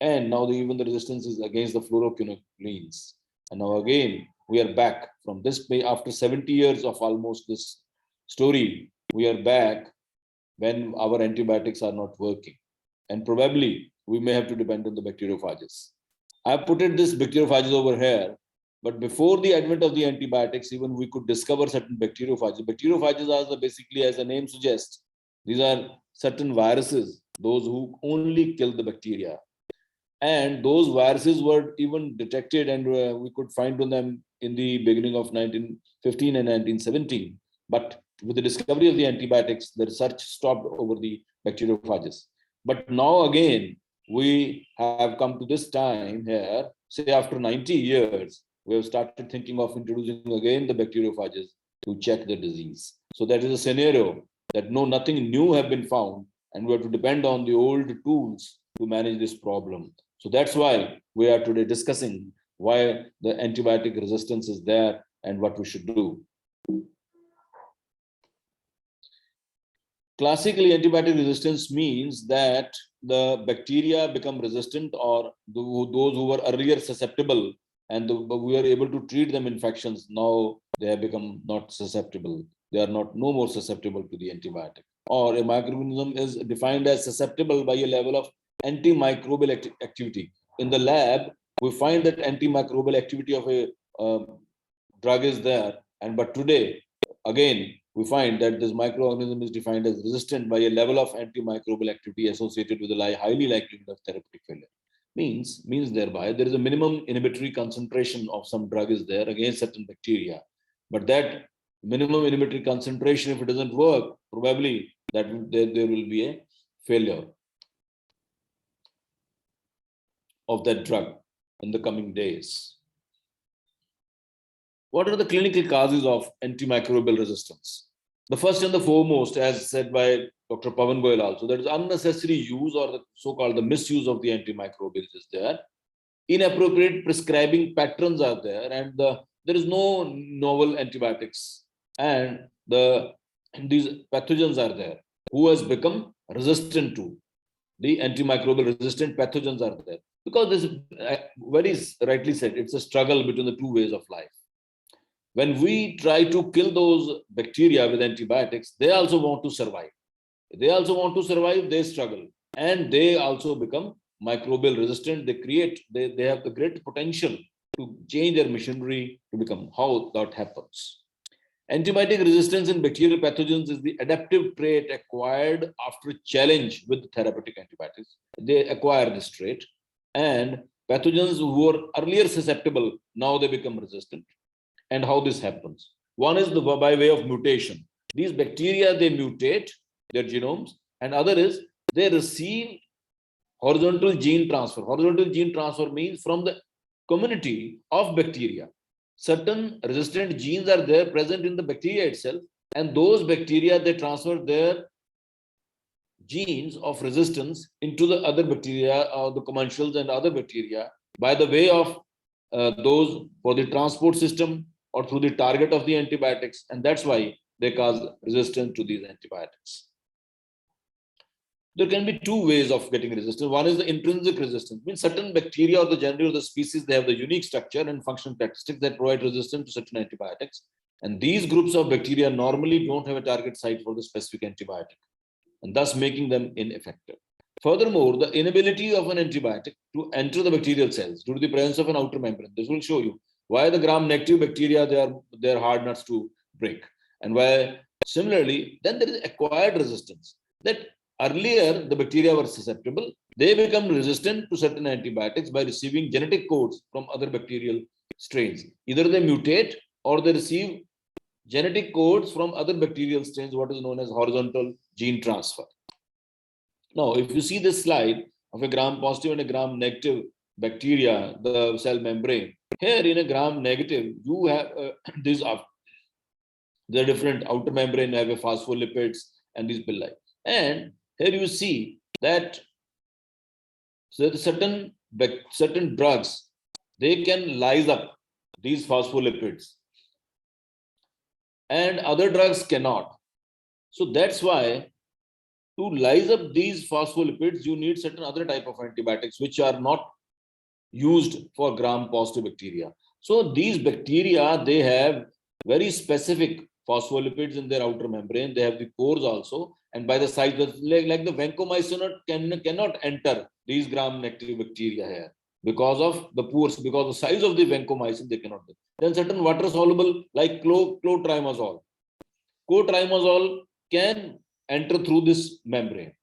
And now even the resistance is against the fluoroquinolones. And now again, we are back from this after 70 years of almost this story. We are back when our antibiotics are not working. And probably we may have to depend on the bacteriophages. I put this bacteriophages over here, but before the advent of the antibiotics, even we could discover certain bacteriophages. Bacteriophages are basically, as the name suggests, these are certain viruses, those who only kill the bacteria. And those viruses were even detected and we could find on them in the beginning of 1915 and 1917. But with the discovery of the antibiotics, the research stopped over the bacteriophages. But now again, we have come to this time here, say after 90 years, we have started thinking of introducing again the bacteriophages to check the disease. So that is a scenario that nothing new have been found, and we have to depend on the old tools to manage this problem. So that's why we are today discussing why the antibiotic resistance is there and what we should do. Classically, antibiotic resistance means that the bacteria become resistant, or those who were earlier susceptible and we are able to treat them infections, now they have become not susceptible. They are no more susceptible to the antibiotic. Or a microorganism is defined as susceptible by a level of antimicrobial activity. In the lab, we find that antimicrobial activity of a drug is there. But today, again, we find that this microorganism is defined as resistant by a level of antimicrobial activity associated with a highly likelihood of therapeutic failure. Means thereby there is a minimum inhibitory concentration of some drug is there against certain bacteria. But that minimum inhibitory concentration, if it doesn't work, probably that there will be a failure of that drug in the coming days. What are the clinical causes of antimicrobial resistance? The first and the foremost, as said by Dr. Pavan Goyal also, that is unnecessary use or the so-called the misuse of the antimicrobials is there. Inappropriate prescribing patterns are there, and there is no novel antibiotics, and these pathogens are there who has become resistant to the antimicrobial resistant pathogens are there. Because this very rightly said, it's a struggle between the two ways of life. When we try to kill those bacteria with antibiotics, they also want to survive. They also want to survive, they struggle. And they also become microbial resistant. They have the great potential to change their machinery to become how that happens. Antibiotic resistance in bacterial pathogens is the adaptive trait acquired after challenge with therapeutic antibiotics. They acquire this trait. And pathogens who were earlier susceptible, now they become resistant. And how this happens? One is by way of mutation. These bacteria, they mutate their genomes, and other is they receive horizontal gene transfer. Horizontal gene transfer means from the community of bacteria. Certain resistant genes are there present in the bacteria itself, and those bacteria, they transfer their genes of resistance into the other bacteria, or the commensals and other bacteria, by the way of those for the transport system or through the target of the antibiotics, and that's why they cause resistance to these antibiotics. There can be two ways of getting resistance. One is the intrinsic resistance, means certain bacteria or the genera or the species, they have the unique structure and functional characteristics that provide resistance to certain antibiotics. And these groups of bacteria normally don't have a target site for the specific antibiotic, and thus making them ineffective. Furthermore, the inability of an antibiotic to enter the bacterial cells due to the presence of an outer membrane. This will show you why the gram-negative bacteria, they are hard nuts to break. And why similarly, then there is acquired resistance. That earlier the bacteria were susceptible, they become resistant to certain antibiotics by receiving genetic codes from other bacterial strains. Either they mutate or they receive genetic codes from other bacterial strains, what is known as horizontal gene transfer. Now, if you see this slide of a gram-positive and a gram-negative bacteria, the cell membrane, here in a gram-negative, you have these are the different outer membrane have a phospholipids and these villi. And here you see that certain drugs, they can lyse up these phospholipids, and other drugs cannot. So that's why to lyse up these phospholipids, you need certain other type of antibiotics which are not used for gram-positive bacteria. So these bacteria, they have very specific phospholipids in their outer membrane. They have the pores also, and by the size, like the vancomycin cannot enter these gram-negative bacteria here because of the pores, because the size of the vancomycin they cannot do. Then certain water-soluble like clotrimazole. Clotrimazole can enter through this membrane,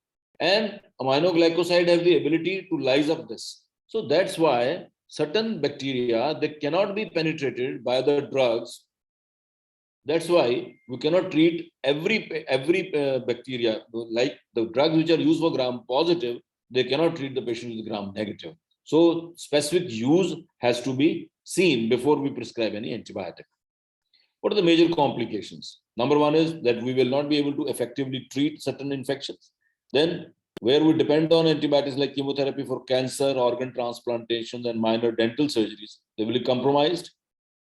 and aminoglycoside have the ability to lyse up this. So that's why certain bacteria, they cannot be penetrated by the drugs. That's why we cannot treat every bacteria, like the drugs which are used for gram-positive, they cannot treat the patient with gram-negative. So specific use has to be seen before we prescribe any antibiotic. What are the major complications? Number one is that we will not be able to effectively treat certain infections. Then, where we depend on antibiotics like chemotherapy for cancer, organ transplantations, and minor dental surgeries, they will be compromised.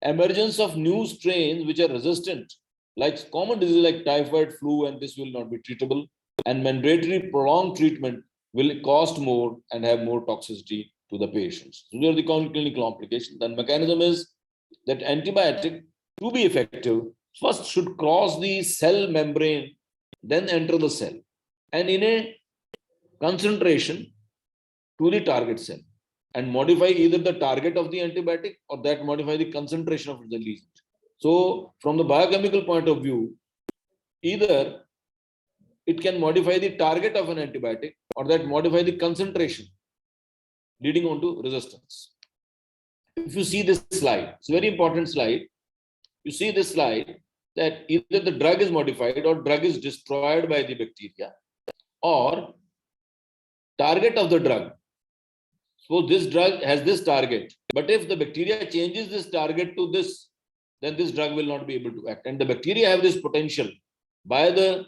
Emergence of new strains which are resistant, like common diseases like typhoid, flu, and this will not be treatable. And mandatory prolonged treatment will cost more and have more toxicity to the patients. So, these are the clinical complications. The mechanism is that antibiotic, to be effective, first should cross the cell membrane, then enter the cell, and in a concentration to the target cell, and modify either the target of the antibiotic or that modify the concentration of the lesion. So from the biochemical point of view, either it can modify the target of an antibiotic or that modify the concentration, leading on to resistance. If you see this slide, it's a very important slide. You see this slide that either the drug is modified or drug is destroyed by the bacteria, or target of the drug. So this drug has this target, but if the bacteria changes this target to this, then this drug will not be able to act. And the bacteria have this potential by the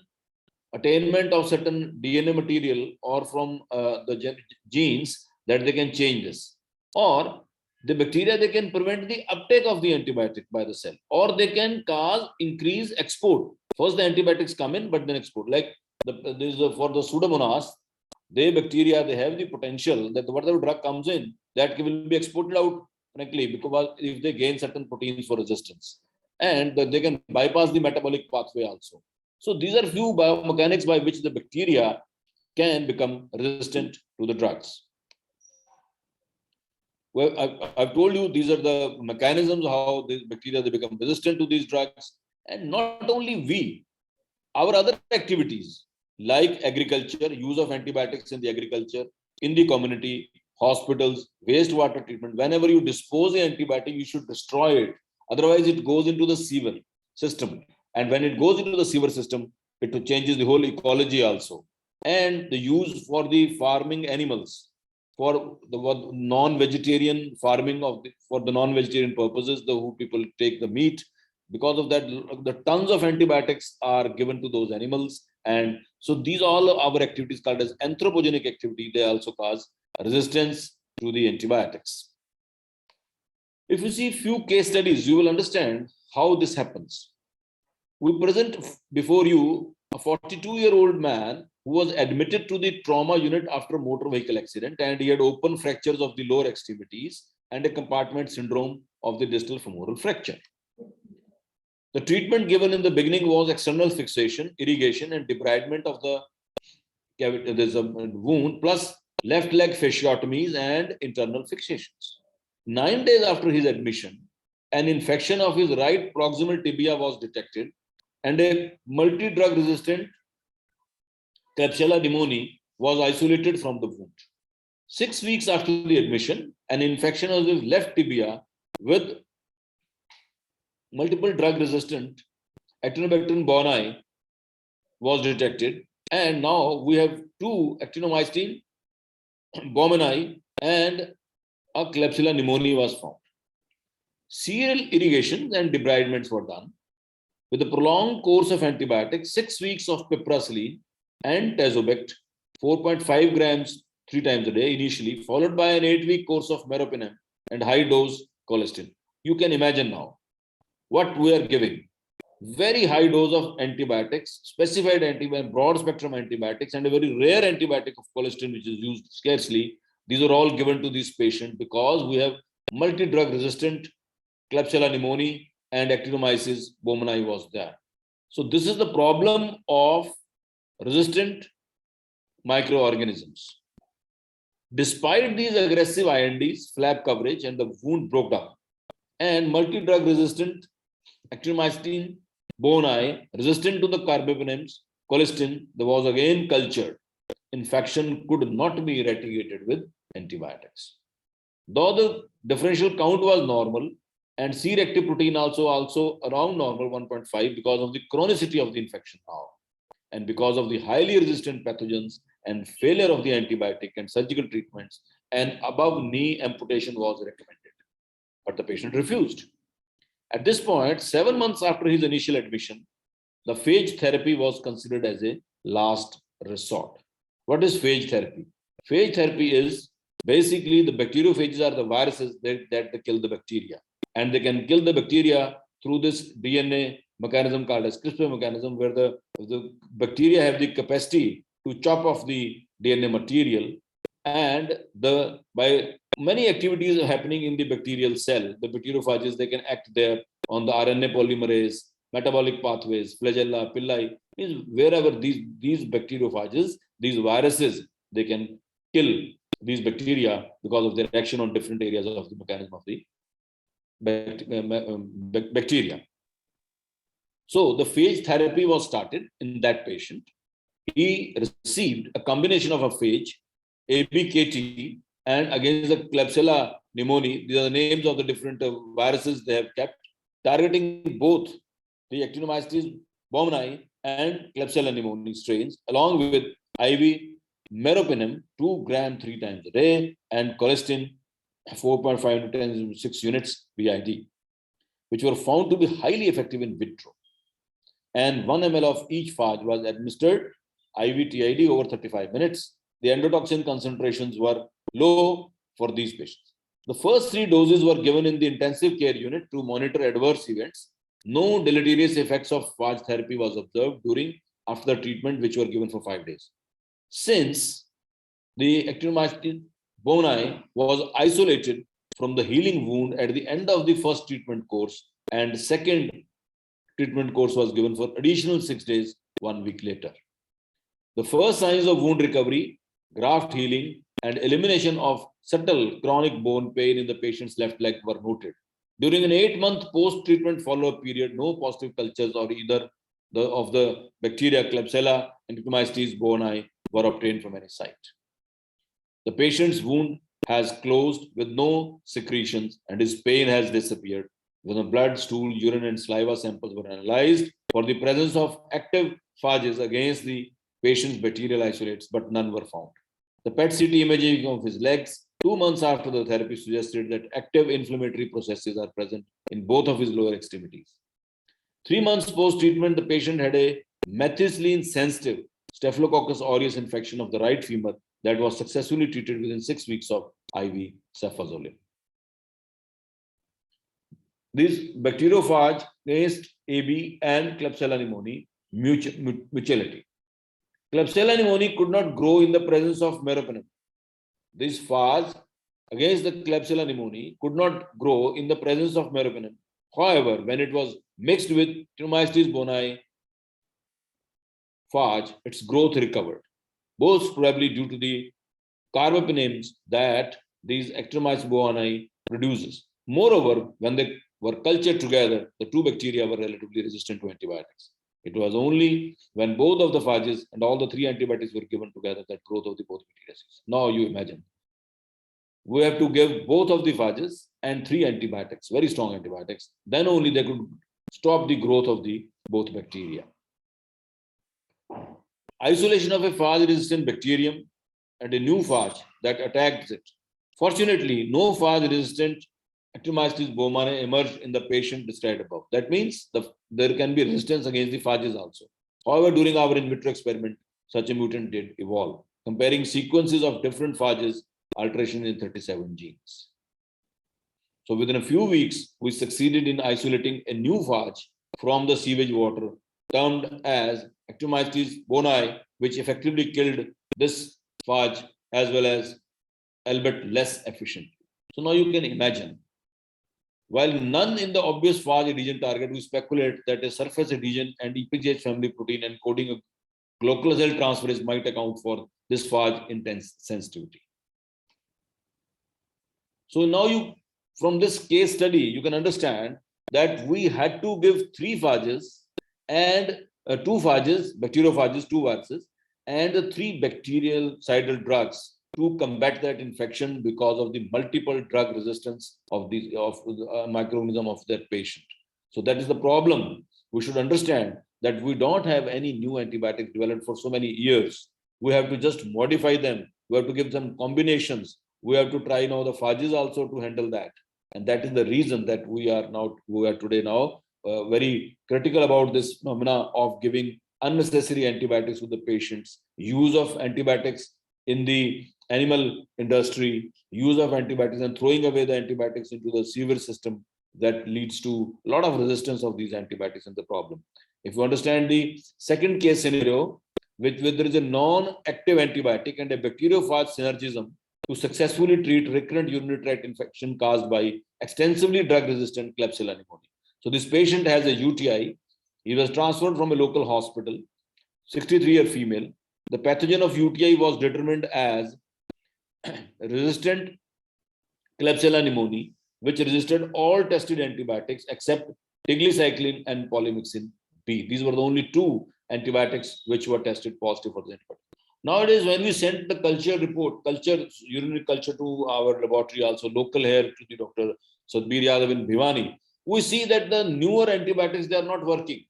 attainment of certain DNA material or from the genes that they can change this. Or the bacteria, they can prevent the uptake of the antibiotic by the cell, or they can cause increase export. First the antibiotics come in, but then export. Like for the Pseudomonas, they bacteria, they have the potential that whatever drug comes in, that will be exported out, frankly, because if they gain certain proteins for resistance, and they can bypass the metabolic pathway also. So these are few biomechanics by which the bacteria can become resistant to the drugs. Well, I've told you these are the mechanisms how the bacteria, they become resistant to these drugs. And not only we, our other activities like agriculture, use of antibiotics in the agriculture, in the community, hospitals, wastewater treatment. Whenever you dispose the antibiotic, you should destroy it. Otherwise, it goes into the sewer system. And when it goes into the sewer system, it changes the whole ecology also. And the use for the farming animals, for the non-vegetarian farming for the non-vegetarian purposes, who people take the meat. Because of that, the tons of antibiotics are given to those animals. And so these all our activities called as anthropogenic activity, they also cause resistance to the antibiotics. If you see few case studies, you will understand how this happens. We present before you a 42-year-old man who was admitted to the trauma unit after a motor vehicle accident, and he had open fractures of the lower extremities and a compartment syndrome of the distal femoral fracture. The treatment given in the beginning was external fixation, irrigation, and debridement of the cavity, there's a wound, plus left leg fasciotomies and internal fixations. 9 days after his admission, an infection of his right proximal tibia was detected, and a multi-drug resistant Klebsiella pneumoniae was isolated from the wound. 6 weeks after the admission, an infection of his left tibia with multiple drug resistant Actinobacterium boonei was detected, and now we have 2 Actinomycetin boumannii and a Klebsiella pneumoniae was found. Serial irrigations and debridements were done with a prolonged course of antibiotics, 6 weeks of piperacillin and Tazobect, 4.5 grams 3 times a day initially, followed by an 8-week course of meropenem and high-dose colistin. you can imagine now what we are giving. Very high dose of antibiotics, specified antibiotic, broad spectrum antibiotics, and a very rare antibiotic of colistin, which is used scarcely. These are all given to these patients because we have multi-drug resistant Klebsiella pneumoniae and Actinomyces bowmani was there. So this is the problem of resistant microorganisms. Despite these aggressive INDs, flap coverage, and the wound broke down, and multi-drug resistant Actinomyces bowmani resistant to the carbapenems, colistin, there was again cultured. Infection could not be eradicated with antibiotics. Though the differential count was normal and C-reactive protein also around normal 1.5 because of the chronicity of the infection now, and because of the highly resistant pathogens and failure of the antibiotic and surgical treatments, and above knee amputation was recommended, but the patient refused. At this point, 7 months after his initial admission, the phage therapy was considered as a last resort. What is phage therapy? Phage therapy is basically the bacteriophages are the viruses that kill the bacteria, and they can kill the bacteria through this DNA mechanism called as CRISPR mechanism, where the bacteria have the capacity to chop off the DNA material, and by many activities are happening in the bacterial cell, the bacteriophages, they can act there on the RNA polymerase, metabolic pathways, flagella, pili, means wherever these bacteriophages, these viruses, they can kill these bacteria because of their action on different areas of the mechanism of the bacteria. So the phage therapy was started in that patient. He received a combination of a phage, ABKT, and against the Klebsiella pneumoniae. These are the names of the different viruses they have kept, targeting both the Actinomyces bowmani and Klebsiella pneumoniae strains, along with IV meropenem 2 gram 3 times a day and colistin 4.5 to 10⁶ units BID, which were found to be highly effective in vitro. And 1 ml of each phage was administered IV TID over 35 minutes. The endotoxin concentrations were low for these patients. The first 3 doses were given in the intensive care unit to monitor adverse events. No deleterious effects of phage therapy was observed after the treatment, which were given for 5 days. Since the Actinomyces bowmani was isolated from the healing wound at the end of the first treatment course, and second treatment course was given for additional 6 days, 1 week later. The first signs of wound recovery, graft healing, and elimination of subtle chronic bone pain in the patient's left leg were noted. During an 8-month post-treatment follow-up period, no positive cultures of either of the bacteria Klebsiella and Actinomyces bowmani were obtained from any site. The patient's wound has closed with no secretions and his pain has disappeared. When the blood, stool, urine, and saliva samples were analyzed for the presence of active phages against the patient's bacterial isolates, but none were found. The PET-CT imaging of his legs 2 months after the therapy suggested that active inflammatory processes are present in both of his lower extremities. 3 months post-treatment, the patient had a methicillin-sensitive Staphylococcus aureus infection of the right femur that was successfully treated within 6 weeks of IV cefazolin. These bacteriophage against AB and Klebsiella pneumoniae mutuality. Klebsiella pneumoniae could not grow in the presence of meropenem. This phage against the Klebsiella pneumoniae could not grow in the presence of meropenem. However, when it was mixed with Actinomyces bowmani phage, its growth recovered, most probably due to the carbapenems that these Actinomyces bowmani produces. Moreover, when they were cultured together, the 2 bacteria were relatively resistant to antibiotics. It was only when both of the phages and all the 3 antibiotics were given together that growth of the both bacteria ceased. Now you imagine, we have to give both of the phages and 3 antibiotics, very strong antibiotics, then only they could stop the growth of the both bacteria. Isolation of a phage-resistant bacterium and a new phage that attacked it. Fortunately, no phage-resistant Actinomyces bowmani emerged in the patient described above. That means there can be resistance against the phages also. However, during our in vitro experiment, such a mutant did evolve, comparing sequences of different phages, alteration in 37 genes. So within a few weeks, we succeeded in isolating a new phage from the sewage water termed as Actinomycetes boni, which effectively killed this phage as well as albeit less efficiently. So now you can imagine, while none in the obvious phage adhesion target, we speculate that a surface adhesion and EPGH family protein encoding a glucosyltransferase transferase might account for this phage intense sensitivity. So now from this case study, you can understand that we had to give 3 phages and 2 phages, bacteriophages, 2 viruses, and the 3 bactericidal drugs to combat that infection because of the multiple drug resistance of the microorganism of that patient. So that is the problem. We should understand that we don't have any new antibiotics developed for so many years. We have to just modify them. We have to give them combinations. We have to try now the phages also to handle that. And that is the reason that we are today very critical about this phenomena of giving unnecessary antibiotics to the patients, use of antibiotics in the animal industry, use of antibiotics and throwing away the antibiotics into the sewage system that leads to a lot of resistance of these antibiotics and the problem. If you understand the second case scenario, with there is a non-active antibiotic and a bacteriophage synergism to successfully treat recurrent urinary tract infection caused by extensively drug-resistant Klebsiella pneumoniae. So this patient has a UTI. He was transferred from a local hospital, 63-year female. The pathogen of UTI was determined as resistant Klebsiella pneumoniae, which resisted all tested antibiotics except tiglicycline and polymyxin B. These were the only 2 antibiotics which were tested positive for the antibiotic. Nowadays, when we sent the culture report, urinary culture to our laboratory, also local here to the Dr. Sadbir Yadav in Bhiwani, we see that the newer antibiotics, they are not working.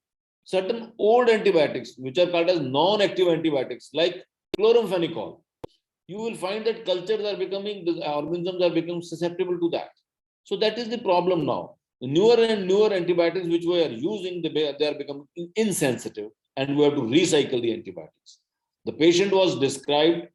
Certain old antibiotics, which are called as non-active antibiotics, like chloramphenicol, you will find that cultures are becoming, the organisms are becoming susceptible to that. So that is the problem now. The newer and newer antibiotics which we are using, they are becoming insensitive, and we have to recycle the antibiotics. The patient was described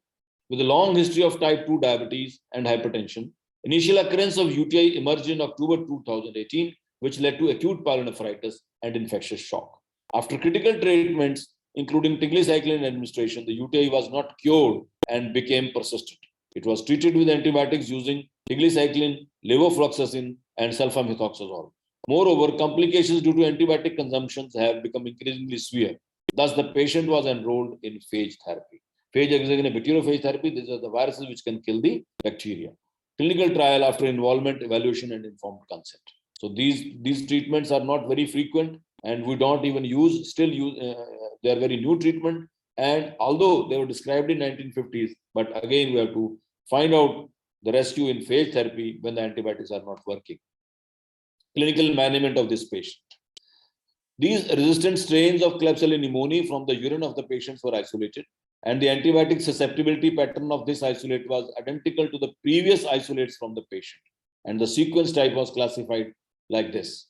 with a long history of type 2 diabetes and hypertension. Initial occurrence of UTI emerged in October 2018, which led to acute pyelonephritis and infectious shock. After critical treatments, including tiglicycline administration, the UTI was not cured and became persistent. It was treated with antibiotics using tiglicycline, levofloxacin, and sulfamethoxazole. Moreover, complications due to antibiotic consumptions have become increasingly severe. Thus, the patient was enrolled in phage therapy. Phage is again a bacteriophage therapy. These are the viruses which can kill the bacteria. Clinical trial after involvement, evaluation, and informed consent. So these treatments are not very frequent, and we don't even still use. They are very new treatment. And although they were described in 1950s, but again, we have to find out the rescue in phage therapy when the antibiotics are not working. Clinical management of this patient. These resistant strains of Klebsiella pneumoniae from the urine of the patients were isolated, and the antibiotic susceptibility pattern of this isolate was identical to the previous isolates from the patient. And the sequence type was classified like this.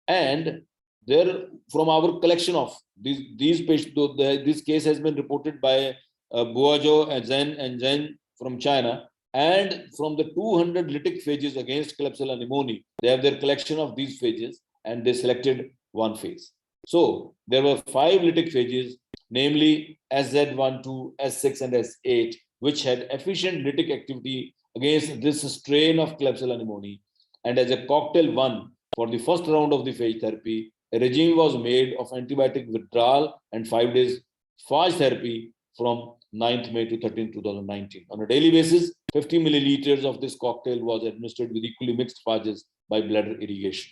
And there, from our collection of these patients, this case has been reported by Buozhou and Zhen from China, and from the 200 lytic phages against Klebsiella pneumoniae, they have their collection of these phages, and they selected one phase. So there were 5 lytic phages, namely SZ12, S6, and S8, which had efficient lytic activity against this strain of Klebsiella pneumoniae. And as a cocktail 1 for the first round of the phage therapy, a regime was made of antibiotic withdrawal and 5 days phage therapy from 9th May to 13th, 2019. On a daily basis, 50 milliliters of this cocktail was administered with equally mixed phages by bladder irrigation.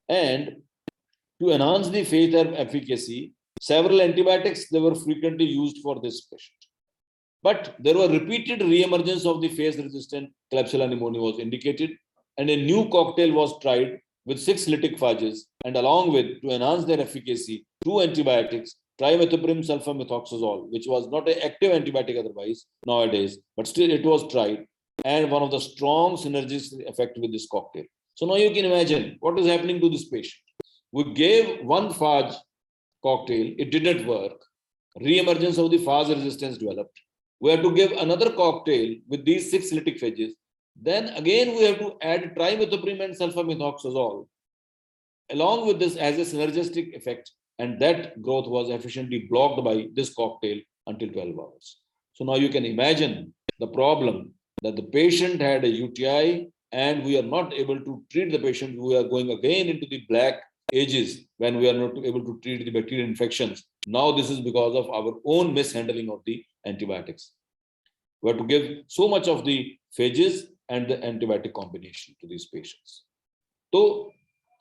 And to enhance the phage therapy efficacy, several antibiotics, they were frequently used for this patient. But there were repeated re-emergence of the phage-resistant Klebsiella pneumoniae was indicated, and a new cocktail was tried with 6 lytic phages, and along with, to enhance their efficacy, 2 antibiotics, trimethoprim sulfamethoxazole, which was not an active antibiotic otherwise nowadays, but still it was tried, and one of the strong synergistic effect with this cocktail. So now you can imagine what is happening to this patient. We gave one phage cocktail, it didn't work. Re-emergence of the phage resistance developed. We have to give another cocktail with these 6 lytic phages. Then again, we have to add trimethoprim and sulfamethoxazole along with this as a synergistic effect, and that growth was efficiently blocked by this cocktail until 12 hours. So now you can imagine the problem that the patient had a UTI and we are not able to treat the patient. We are going again into the black ages when we are not able to treat the bacterial infections. Now this is because of our own mishandling of the antibiotics. We have to give so much of the phages and the antibiotic combination to these patients. So,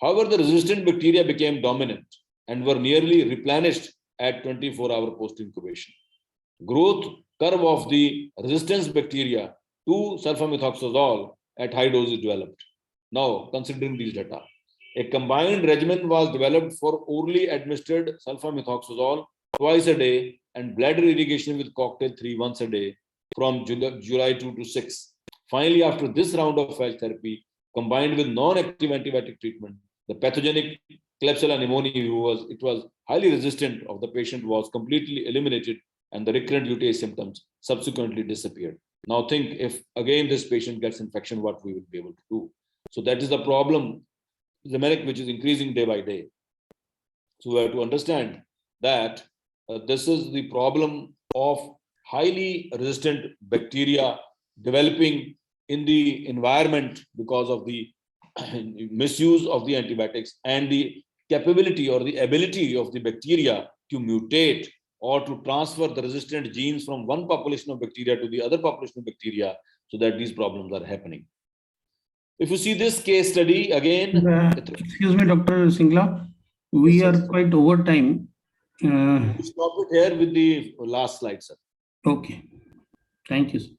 however, the resistant bacteria became dominant and were nearly replenished at 24-hour post-incubation. Growth curve of the resistance bacteria to sulfamethoxazole at high doses developed. Now, considering these data, a combined regimen was developed for orally administered sulfamethoxazole twice a day and bladder irrigation with cocktail 3 once a day from July 2 to 6. Finally, after this round of phage therapy, combined with non-active antibiotic treatment, the pathogenic Klebsiella pneumoniae, it was highly resistant of the patient, was completely eliminated and the recurrent UTI symptoms subsequently disappeared. Now think if again this patient gets infection, what we will be able to do. So that is the problem, which is increasing day by day. So we have to understand that this is the problem of highly resistant bacteria developing in the environment because of the misuse of the antibiotics and the capability or the ability of the bacteria to mutate or to transfer the resistant genes from one population of bacteria to the other population of bacteria, so that these problems are happening. If you see this case study again, excuse me, Dr. Singla, we Yes, are sir. quite over time. Stop it here with the last slide, sir. Okay, thank you, sir.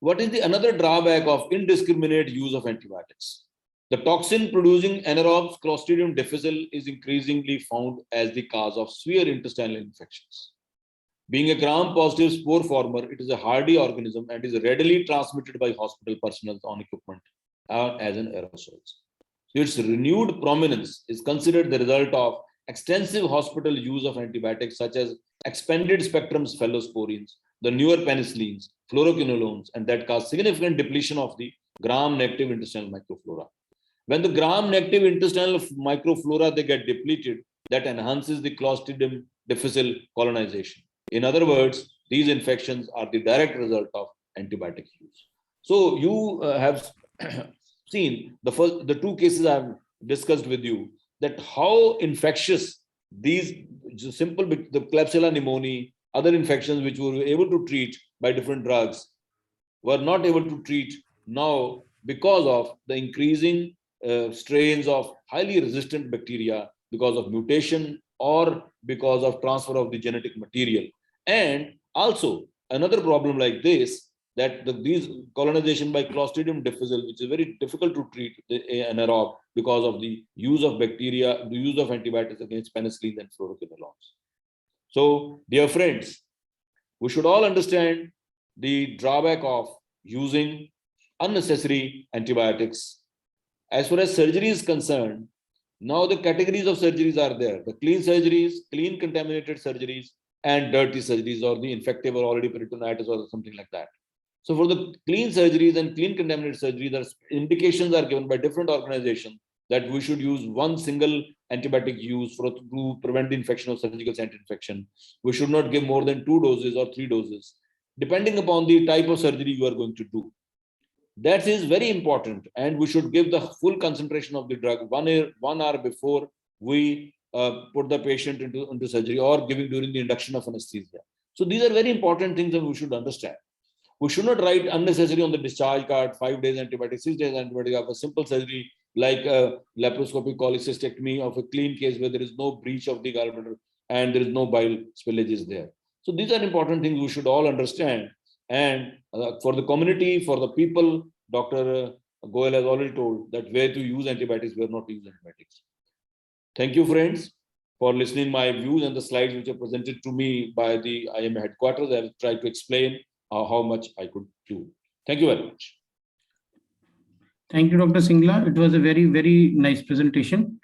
What is the another drawback of indiscriminate use of antibiotics? The toxin-producing anaerobes Clostridium difficile is increasingly found as the cause of severe intestinal infections. Being a gram-positive spore former, it is a hardy organism and is readily transmitted by hospital personnel on equipment as an aerosol. So its renewed prominence is considered the result of extensive hospital use of antibiotics such as expanded spectrum cephalosporins, the newer penicillins, fluoroquinolones, and that cause significant depletion of the gram-negative intestinal microflora. When the gram-negative intestinal microflora they get depleted, that enhances the Clostridium difficile colonization. In other words, these infections are the direct result of antibiotic use. So you have seen the two cases I've discussed with you, that how infectious these simple, the Klebsiella pneumoniae, other infections which we were able to treat by different drugs were not able to treat now because of the increasing strains of highly resistant bacteria because of mutation or because of transfer of the genetic material. And also another problem like this, that these colonization by Clostridium difficile, which is very difficult to treat anaerobe because of the use of bacteria, the use of antibiotics against penicillins and fluoroquinolones. So, dear friends, we should all understand the drawback of using unnecessary antibiotics. As far as surgery is concerned, now the categories of surgeries are there: the clean surgeries, clean contaminated surgeries, and dirty surgeries, or the infective or already peritonitis or something like that. So for the clean surgeries and clean contaminated surgeries, the indications are given by different organizations that we should use one single antibiotic use to prevent the infection of surgical site infection. We should not give more than 2 doses or 3 doses, depending upon the type of surgery you are going to do. That is very important, and we should give the full concentration of the drug 1 hour before we put the patient into surgery, or giving during the induction of anesthesia. So these are very important things that we should understand. We should not write unnecessary on the discharge card 5 days antibiotic, 6 days antibiotic of a simple surgery like laparoscopic cholecystectomy of a clean case where there is no breach of the gallbladder and there is no bile spillages there. So these are important things we should all understand. And for the community, for the people, Dr. Goel has already told that where to use antibiotics, where not to use antibiotics. Thank you, friends, for listening my views and the slides which are presented to me by the IMA headquarters. I will try to explain how much I could do. Thank you very much. Thank you, Dr. Singla. It was a very, very nice presentation.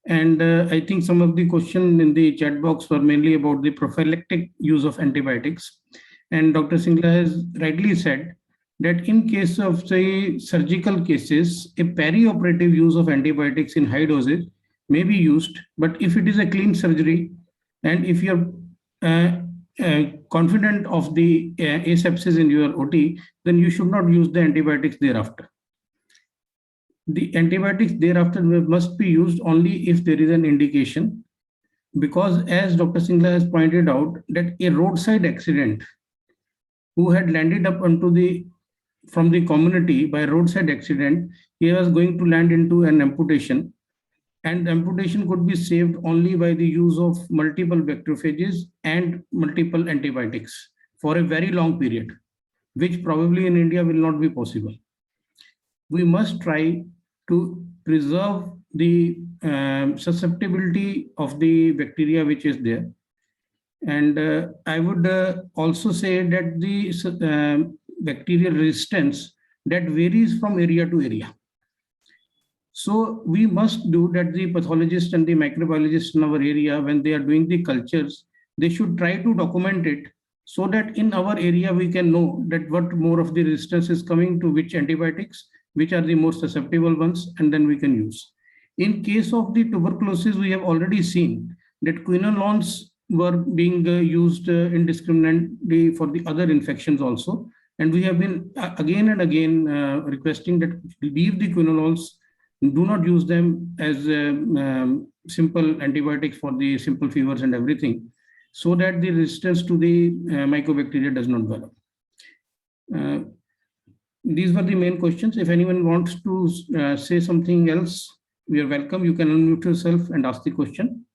And I think some of the questions in the chat box were mainly about the prophylactic use of antibiotics. And Dr. Singla has rightly said that in case of, say, surgical cases, a perioperative use of antibiotics in high doses may be used. But if it is a clean surgery, and if you're confident of the asepsis in your OT, then you should not use the antibiotics thereafter. The antibiotics thereafter must be used only if there is an indication, because as Dr. Singla has pointed out, that a roadside accident who had landed up from the community by roadside accident, he was going to land into an amputation, and amputation could be saved only by the use of multiple bacteriophages and multiple antibiotics for a very long period, which probably in India will not be possible. We must try to preserve the susceptibility of the bacteria which is there. And I would also say that the bacterial resistance that varies from area to area. So we must do that. The pathologist and the microbiologist in our area, when they are doing the cultures, they should try to document it so that in our area we can know that what more of the resistance is coming to which antibiotics, which are the more susceptible ones, and then we can use. In case of the tuberculosis, we have already seen that quinolones were being used indiscriminately for the other infections also. And we have been again and again requesting that leave the quinolones, do not use them as simple antibiotics for the simple fevers and everything, so that the resistance to the mycobacteria does not develop. These were the main questions. If anyone wants to say something else, we are welcome. You can unmute yourself and ask the question.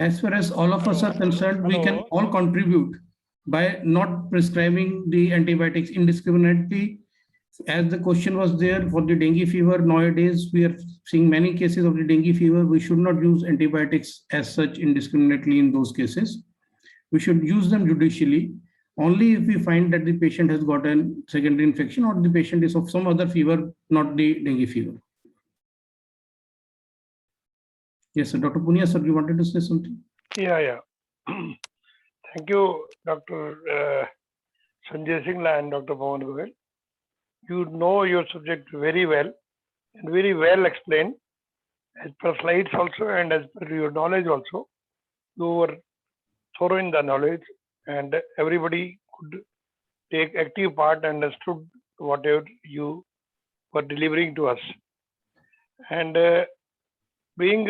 As far as all of us are concerned, we can all contribute by not prescribing the antibiotics indiscriminately. As the question was there for the dengue fever, nowadays we are seeing many cases of the dengue fever. We should not use antibiotics as such indiscriminately in those cases. We should use them judicially only if we find that the patient has got a secondary infection or the patient is of some other fever, not the dengue fever. Yes, sir. Dr. Punia, sir, you wanted to say something? Yeah. Thank you, Dr. Sanjay Singla and Dr. Pawan Goel. You know your subject very well and very well explained as per slides also and as per your knowledge also. You were thorough in the knowledge and everybody could take active part and understood whatever you were delivering to us. And being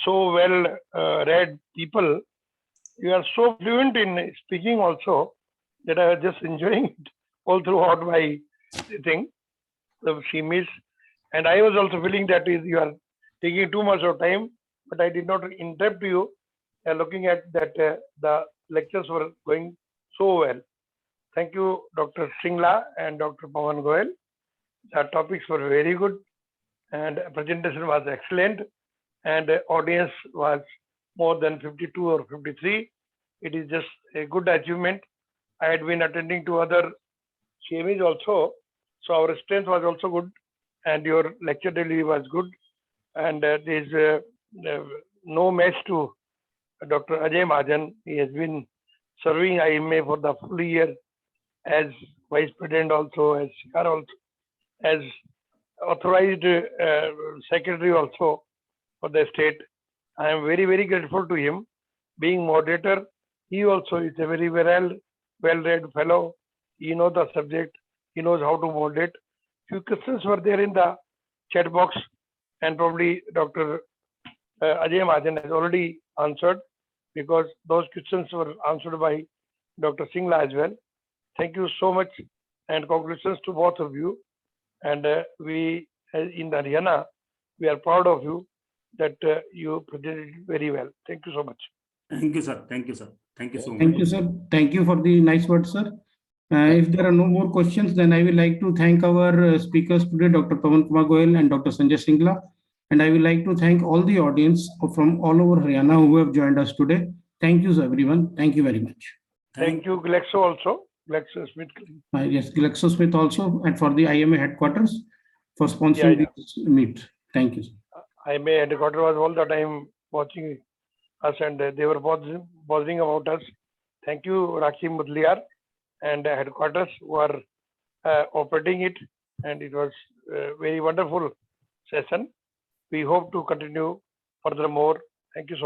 so well read people, you are so fluent in speaking also that I was just enjoying it all throughout my thing, the CMEs. And I was also feeling that you are taking too much of time, but I did not interrupt you looking at that the lectures were going so well. Thank you, Dr. Singla and Dr. Pawan Goel. The topics were very good and presentation was excellent and audience was more than 52 or 53. It is just a good achievement. I had been attending to other CMEs also, so our strength was also good and your lecture delivery was good. And there is no match to Dr. Ajay Mahajan. He has been serving IMA for the full year as Vice President also, as CR also, as authorized secretary also for the state. I am very, very grateful to him. Being moderator, he also is a very well-read fellow. He knows the subject. He knows how to moderate. Few questions were there in the chat box, and probably Dr. Ajay Mahajan has already answered because those questions were answered by Dr. Singla as well. Thank you so much and congratulations to both of you. And we in the Haryana, we are proud of you that you presented very well. Thank you so much. Thank you, sir. Thank you, sir. Thank you so much. Thank you, sir. Thank you for the nice words, sir. If there are no more questions, then I would like to thank our speakers today, Dr. Pawan Kumar Goel and Dr. Sanjay Singla. And I would like to thank all the audience from all over Haryana who have joined us today. Thank you, everyone. Thank you very much. Thank you, Glaxo also, GlaxoSmith. Yes, GlaxoSmith also, and for the IMA headquarters for sponsoring Yeah. this meet. Thank you. IMA headquarters was all the time watching us, and they were bothering about us. Thank you, Rakhi Mudliar and headquarters who are operating it, and it was a very wonderful session. We hope to continue furthermore. Thank you so much.